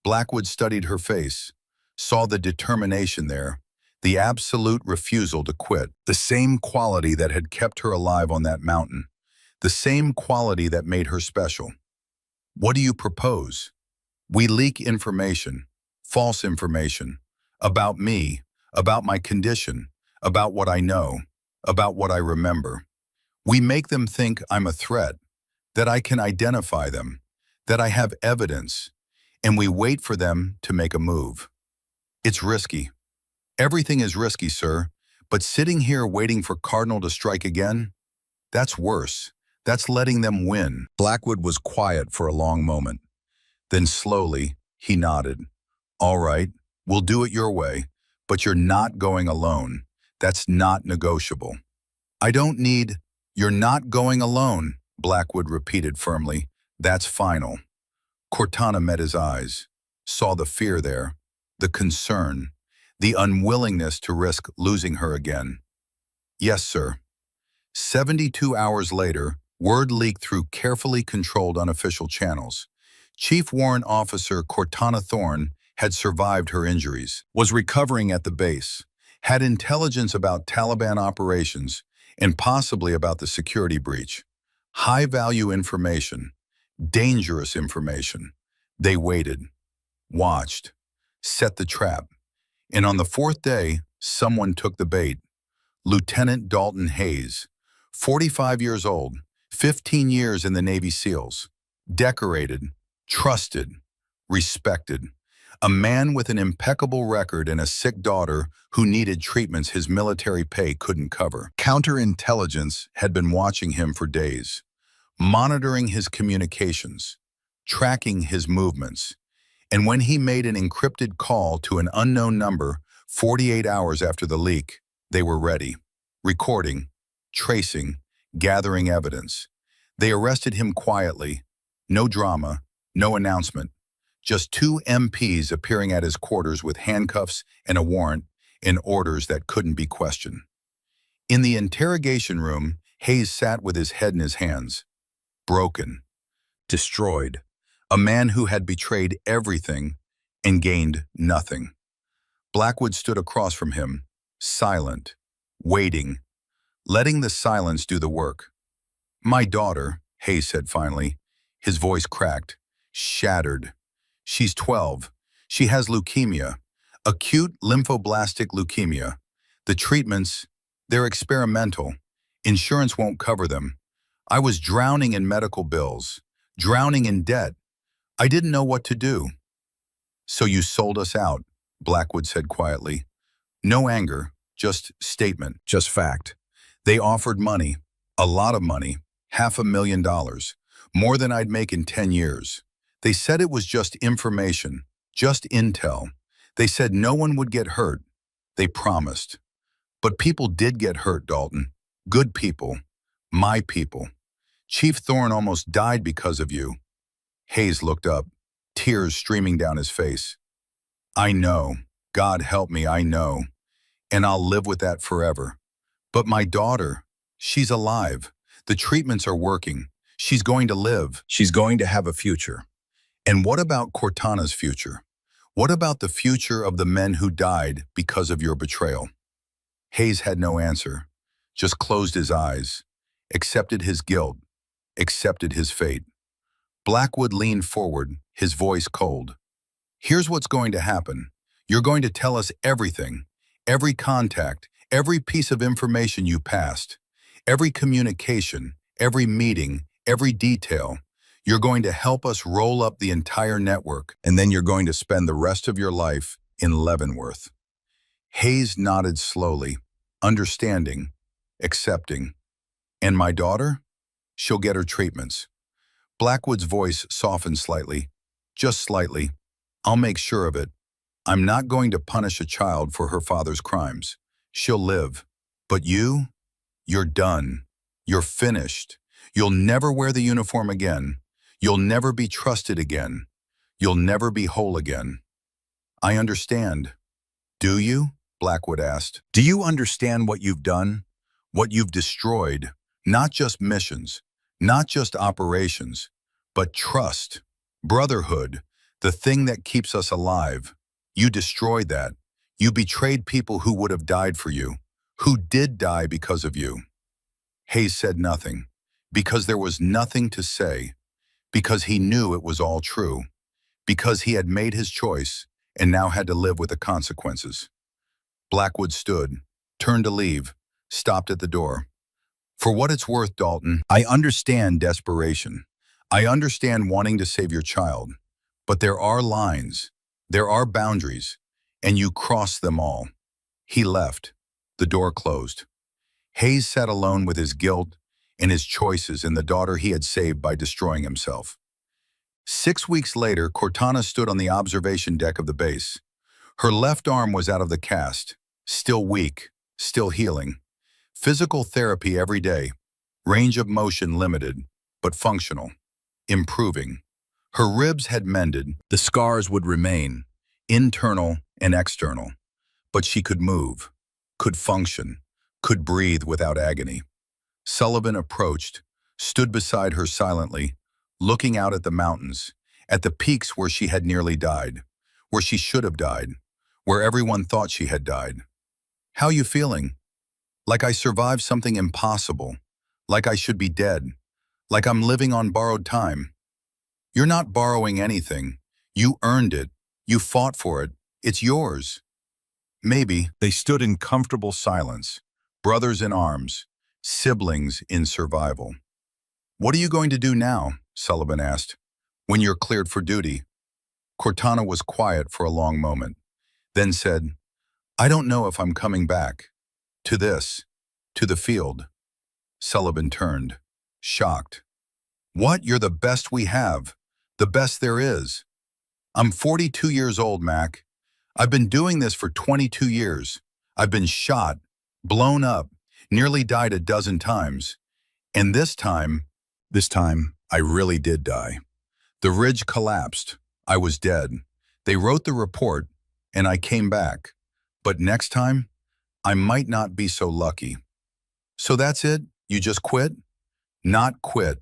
Blackwood studied her face, saw the determination there, the absolute refusal to quit, the same quality that had kept her alive on that mountain, the same quality that made her special. What do you propose? We leak information, false information, about me, about my condition, about what I know, about what I remember. We make them think I'm a threat, that I can identify them, that I have evidence, and we wait for them to make a move. It's risky. Everything is risky, sir, but sitting here waiting for Cardinal to strike again, that's worse. That's letting them win. Blackwood was quiet for a long moment. Then slowly, he nodded. All right, we'll do it your way, but you're not going alone. That's not negotiable. I don't need, you're not going alone, Blackwood repeated firmly. That's final. Cortana met his eyes, saw the fear there, the concern, the unwillingness to risk losing her again. Yes, sir. 72 hours later, word leaked through carefully controlled unofficial channels. Chief Warrant Officer Cortana Thorne had survived her injuries, was recovering at the base, had intelligence about Taliban operations, and possibly about the security breach. High-value information, dangerous information. They waited, watched, set the trap. And on the fourth day, someone took the bait. Lieutenant Dalton Hayes, 45 years old, 15 years in the Navy SEALs, decorated, trusted, respected. A man with an impeccable record and a sick daughter who needed treatments his military pay couldn't cover. Counterintelligence had been watching him for days, monitoring his communications, tracking his movements. And when he made an encrypted call to an unknown number 48 hours after the leak, they were ready, recording, tracing, gathering evidence. They arrested him quietly, no drama, no announcement, just two MPs appearing at his quarters with handcuffs and a warrant and orders that couldn't be questioned. In the interrogation room, Hayes sat with his head in his hands, broken, destroyed, a man who had betrayed everything and gained nothing. Blackwood stood across from him, silent, waiting, letting the silence do the work. My daughter, Hayes said finally, his voice cracked, shattered. She's 12. She has leukemia, acute lymphoblastic leukemia. The treatments, they're experimental. Insurance won't cover them. I was drowning in medical bills, drowning in debt. I didn't know what to do. So you sold us out, Blackwood said quietly. No anger, just statement, just fact. They offered money, a lot of money, $500,000, more than I'd make in 10 years. They said it was just information, just intel. They said no one would get hurt. They promised. But people did get hurt, Dalton. Good people. My people. Chief Thorne almost died because of you. Hayes looked up, tears streaming down his face. I know. God help me, I know. And I'll live with that forever. But my daughter, she's alive. The treatments are working. She's going to live. She's going to have a future. And what about Cortana's future? What about the future of the men who died because of your betrayal? Hayes had no answer, just closed his eyes, accepted his guilt, accepted his fate. Blackwood leaned forward, his voice cold. Here's what's going to happen. You're going to tell us everything, every contact, every piece of information you passed, every communication, every meeting, every detail. You're going to help us roll up the entire network, and then you're going to spend the rest of your life in Leavenworth. Hayes nodded slowly, understanding, accepting. And my daughter? She'll get her treatments. Blackwood's voice softened slightly. Just slightly. I'll make sure of it. I'm not going to punish a child for her father's crimes. She'll live. But you? You're done. You're finished. You'll never wear the uniform again. You'll never be trusted again. You'll never be whole again. I understand. Do you? Blackwood asked. Do you understand what you've done? What you've destroyed? Not just missions, not just operations, but trust, brotherhood, the thing that keeps us alive. You destroyed that. You betrayed people who would have died for you, who did die because of you. Hayes said nothing, because there was nothing to say, because he knew it was all true, because he had made his choice and now had to live with the consequences. Blackwood stood, turned to leave, stopped at the door. For what it's worth, Dalton, I understand desperation. I understand wanting to save your child. But there are lines, there are boundaries, and you cross them all. He left. The door closed. Hayes sat alone with his guilt and his choices and the daughter he had saved by destroying himself. 6 weeks later, Cortana stood on the observation deck of the base. Her left arm was out of the cast, still weak, still healing. Physical therapy every day, range of motion limited, but functional, improving. Her ribs had mended, the scars would remain, internal and external. But she could move, could function, could breathe without agony. Sullivan approached, stood beside her silently, looking out at the mountains, at the peaks where she had nearly died, where she should have died, where everyone thought she had died. How you feeling? Like I survived something impossible, like I should be dead, like I'm living on borrowed time. You're not borrowing anything. You earned it. You fought for it. It's yours. Maybe. They stood in comfortable silence, brothers in arms, siblings in survival. What are you going to do now? Sullivan asked. When you're cleared for duty. Cortana was quiet for a long moment, then said, I don't know if I'm coming back. To this. To the field. Sullivan turned, shocked. What? You're the best we have. The best there is. I'm 42 years old, Mac. I've been doing this for 22 years. I've been shot, blown up, nearly died a dozen times. And this time, I really did die. The ridge collapsed. I was dead. They wrote the report, and I came back. But next time, I might not be so lucky. So that's it? You just quit? Not quit.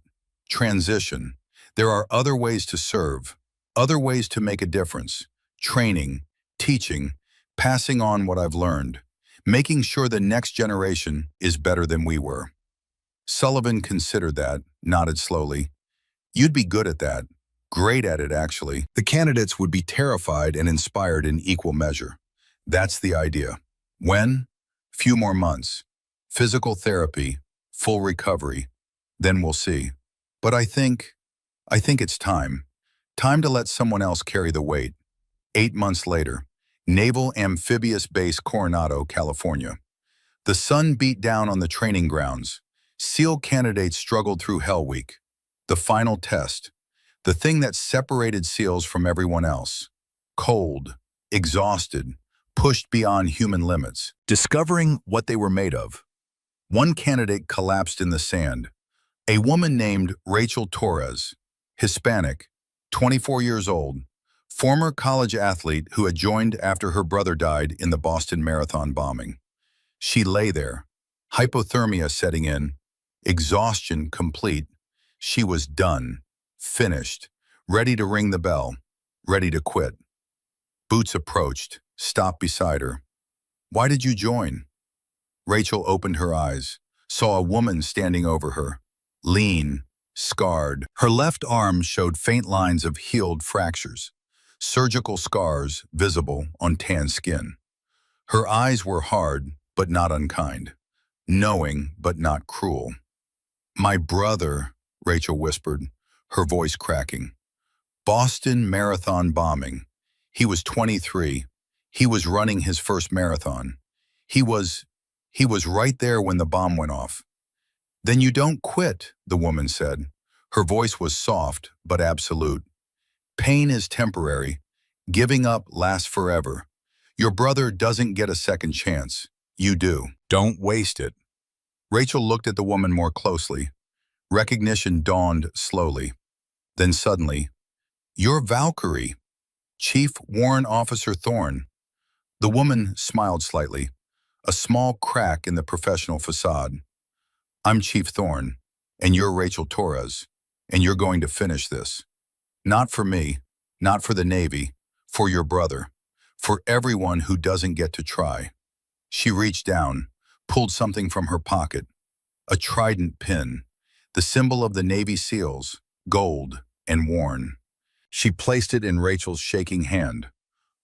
Transition. There are other ways to serve, other ways to make a difference. Training, teaching, passing on what I've learned, making sure the next generation is better than we were. Sullivan considered that, nodded slowly. You'd be good at that. Great at it, actually. The candidates would be terrified and inspired in equal measure. That's the idea. When? Few more months. Physical therapy, full recovery. Then we'll see. But I think it's time. Time to let someone else carry the weight. 8 months later, Naval Amphibious Base Coronado, California. The sun beat down on the training grounds. SEAL candidates struggled through Hell Week. The final test. The thing that separated SEALs from everyone else. Cold, exhausted, pushed beyond human limits. Discovering what they were made of. One candidate collapsed in the sand. A woman named Rachel Torres, Hispanic, 24 years old, former college athlete who had joined after her brother died in the Boston Marathon bombing. She lay there, hypothermia setting in, exhaustion complete. She was done, finished, ready to ring the bell, ready to quit. Boots approached, stopped beside her. Why did you join? Rachel opened her eyes, saw a woman standing over her, lean, scarred. Her left arm showed faint lines of healed fractures, surgical scars visible on tan skin. Her eyes were hard, but not unkind, knowing, but not cruel. My brother, Rachel whispered, her voice cracking. Boston Marathon bombing. He was 23. He was running his first marathon. He was, he was right there when the bomb went off. Then you don't quit, the woman said. Her voice was soft but absolute. Pain is temporary. Giving up lasts forever. Your brother doesn't get a second chance. You do. Don't waste it. Rachel looked at the woman more closely. Recognition dawned slowly. Then suddenly, "You're Valkyrie, Chief Warrant Officer Thorne." The woman smiled slightly, a small crack in the professional facade. "I'm Chief Thorne, and you're Rachel Torres, and you're going to finish this. Not for me, not for the Navy, for your brother, for everyone who doesn't get to try." She reached down, pulled something from her pocket, a trident pin, the symbol of the Navy SEALs, gold and worn. She placed it in Rachel's shaking hand.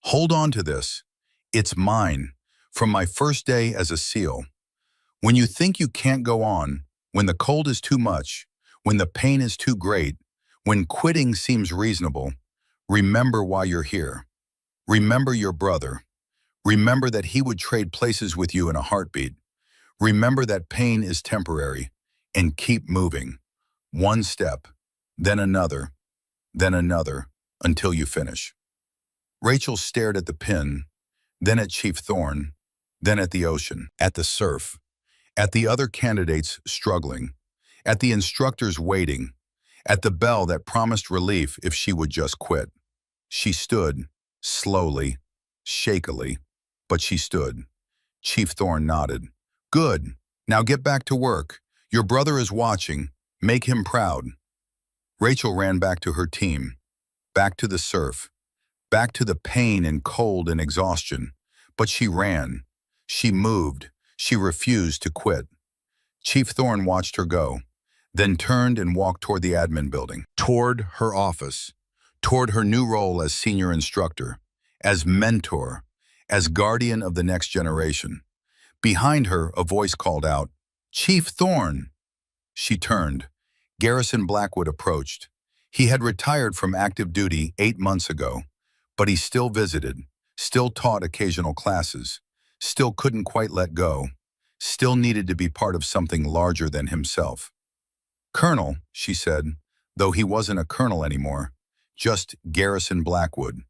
"Hold on to this. It's mine, from my first day as a SEAL. When you think you can't go on, when the cold is too much, when the pain is too great, when quitting seems reasonable, remember why you're here. Remember your brother. Remember that he would trade places with you in a heartbeat. Remember that pain is temporary, and keep moving. One step, then another, until you finish." Rachel stared at the pin, then at Chief Thorne, then at the ocean, at the surf, at the other candidates struggling, at the instructors waiting, at the bell that promised relief if she would just quit. She stood, slowly, shakily, but she stood. Chief Thorne nodded. "Good. Now get back to work. Your brother is watching. Make him proud." Rachel ran back to her team, back to the surf, back to the pain and cold and exhaustion. But she ran. She moved. She refused to quit. Chief Thorne watched her go, then turned and walked toward the admin building, toward her office, toward her new role as senior instructor, as mentor, as guardian of the next generation. Behind her, a voice called out, "Chief Thorne!" She turned. Garrison Blackwood approached. He had retired from active duty 8 months ago, but he still visited, still taught occasional classes, still couldn't quite let go, still needed to be part of something larger than himself. "Colonel," she said, though he wasn't a colonel anymore, just Garrison Blackwood,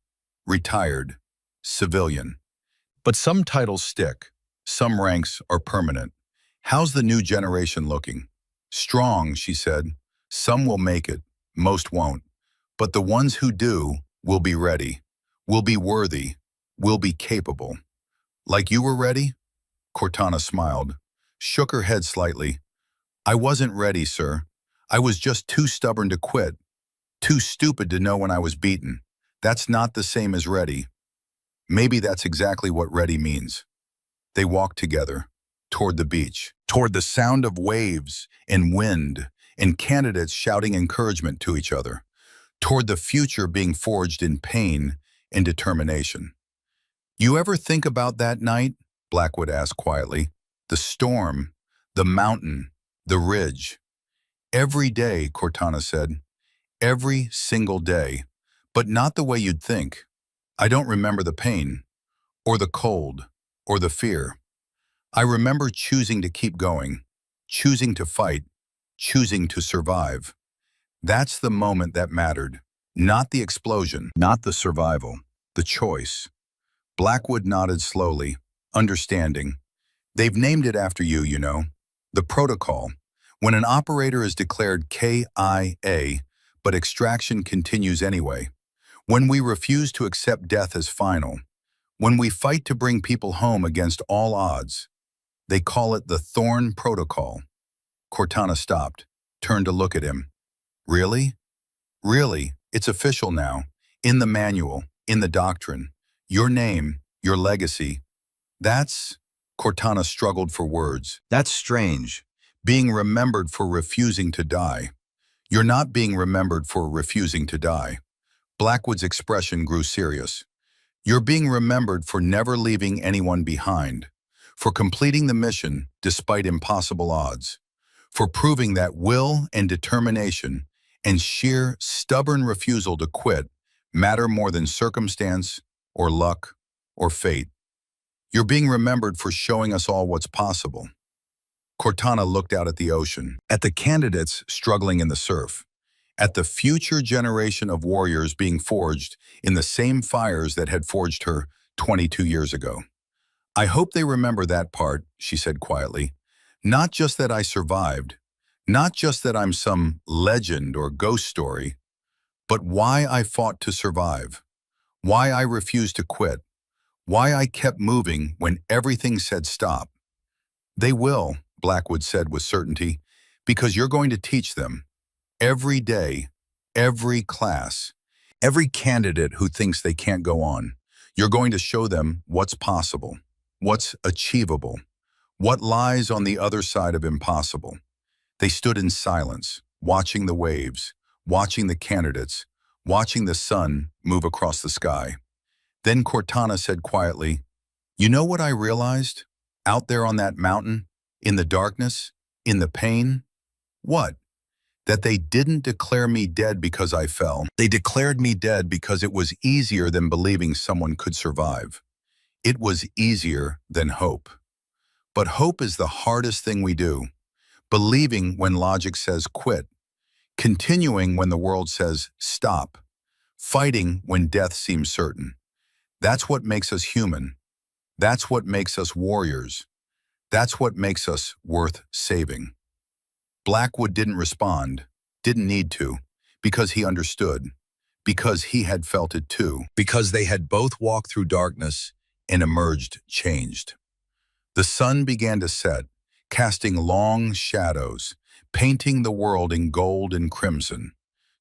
retired, civilian. But some titles stick, some ranks are permanent. "How's the new generation looking?" "Strong," she said. "Some will make it, most won't. But the ones who do will be ready, will be worthy, will be capable." "Like you were ready?" Cortana smiled, shook her head slightly. "I wasn't ready, sir. I was just too stubborn to quit, too stupid to know when I was beaten. That's not the same as ready." Maybe that's exactly what ready means. They walked together, toward the beach, toward the sound of waves and wind and candidates shouting encouragement to each other, toward the future being forged in pain and determination. "You ever think about that night?" Blackwood asked quietly. "The storm, the mountain, the ridge." "Every day," Cortana said. "Every single day. But not the way you'd think. I don't remember the pain, or the cold, or the fear. I remember choosing to keep going, choosing to fight, choosing to survive. That's the moment that mattered. Not the explosion, not the survival, the choice." Blackwood nodded slowly, understanding. "They've named it after you, you know. The protocol. When an operator is declared KIA, but extraction continues anyway. When we refuse to accept death as final. When we fight to bring people home against all odds. They call it the Thorne Protocol." Cortana stopped, turned to look at him. "Really? Really, it's official now. In the manual, in the doctrine. Your name, your legacy. That's..." Cortana struggled for words. "That's strange. Being remembered for refusing to die. You're not being remembered for refusing to die." Blackwood's expression grew serious. "You're being remembered for never leaving anyone behind, for completing the mission despite impossible odds, for proving that will and determination and sheer stubborn refusal to quit matter more than circumstance or luck or fate. You're being remembered for showing us all what's possible. Cortana looked out at the ocean, at the candidates struggling in the surf, at the future generation of warriors being forged in the same fires that had forged her 22 years ago. I hope they remember that part, she said quietly. Not just that I survived, not just that I'm some legend or ghost story, but why I fought to survive, why I refused to quit, why I kept moving when everything said stop. They will, Blackwood said with certainty, because you're going to teach them. Every day, every class, every candidate who thinks they can't go on, you're going to show them what's possible, what's achievable, what lies on the other side of impossible. They stood in silence, watching the waves, watching the candidates, watching the sun move across the sky. Then Cortana said quietly, "You know what I realized? Out there on that mountain, in the darkness, in the pain? What? That they didn't declare me dead because I fell. They declared me dead because it was easier than believing someone could survive. It was easier than hope. But hope is the hardest thing we do. Believing when logic says quit, continuing when the world says stop, fighting when death seems certain. That's what makes us human. That's what makes us warriors. That's what makes us worth saving." Blackwood didn't respond, didn't need to, because he understood, because he had felt it too, because they had both walked through darkness and emerged changed. The sun began to set, casting long shadows, painting the world in gold and crimson.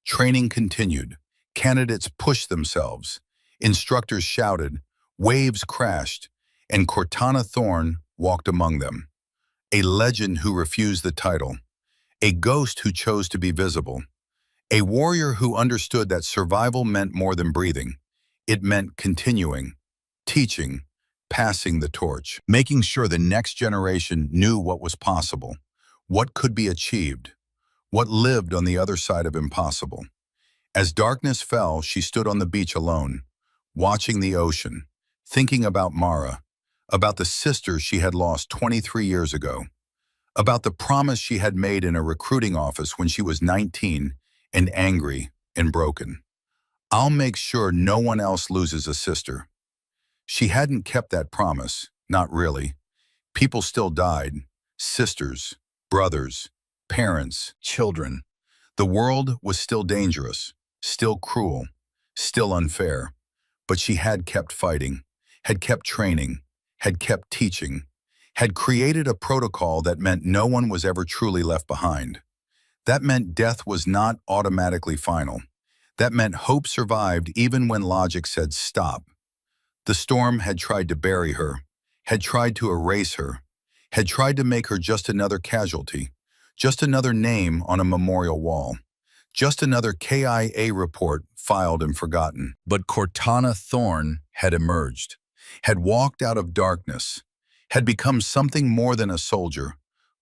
Training continued. Candidates pushed themselves. Instructors shouted. Waves crashed. And Cortana Thorne walked among them. A legend who refused the title. A ghost who chose to be visible. A warrior who understood that survival meant more than breathing. It meant continuing, teaching, passing the torch, making sure the next generation knew what was possible, what could be achieved, what lived on the other side of impossible. As darkness fell, she stood on the beach alone, watching the ocean, thinking about Mara, about the sister she had lost 23 years ago, about the promise she had made in a recruiting office when she was 19 and angry and broken. "I'll make sure no one else loses a sister." She hadn't kept that promise, not really. People still died, sisters, brothers, parents, children. The world was still dangerous, still cruel, still unfair. But she had kept fighting, had kept training, had kept teaching, had created a protocol that meant no one was ever truly left behind. That meant death was not automatically final. That meant hope survived even when logic said stop. The storm had tried to bury her, had tried to erase her, had tried to make her just another casualty, just another name on a memorial wall, just another KIA report filed and forgotten. But Cortana Thorne had emerged, had walked out of darkness, had become something more than a soldier,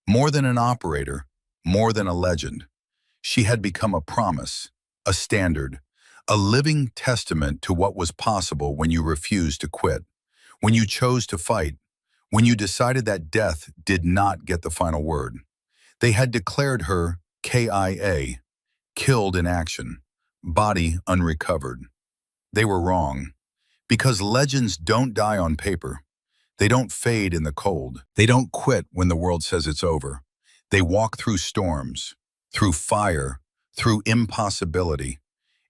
more than an operator, more than a legend. She had become a promise, a standard, a living testament to what was possible when you refused to quit, when you chose to fight, when you decided that death did not get the final word. They had declared her KIA, killed in action, body unrecovered. They were wrong, because legends don't die on paper. They don't fade in the cold. They don't quit when the world says it's over. They walk through storms, through fire, through impossibility.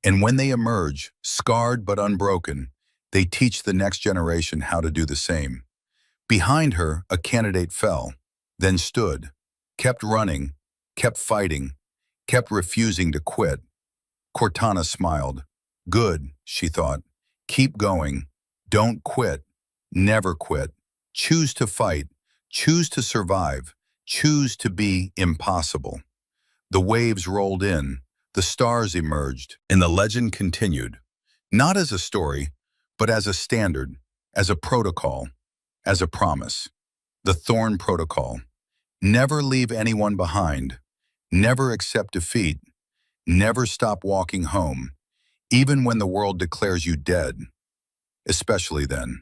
And when they emerge, scarred but unbroken, they teach the next generation how to do the same. Behind her, a candidate fell, then stood, kept running, kept fighting, kept refusing to quit. Cortana smiled. Good, she thought. Keep going. Don't quit. Never quit. Choose to fight. Choose to survive. Choose to be impossible. The waves rolled in. The stars emerged, and the legend continued. Not as a story, but as a standard, as a protocol, as a promise. The Thorn Protocol. Never leave anyone behind. Never accept defeat. Never stop walking home, even when the world declares you dead, especially then.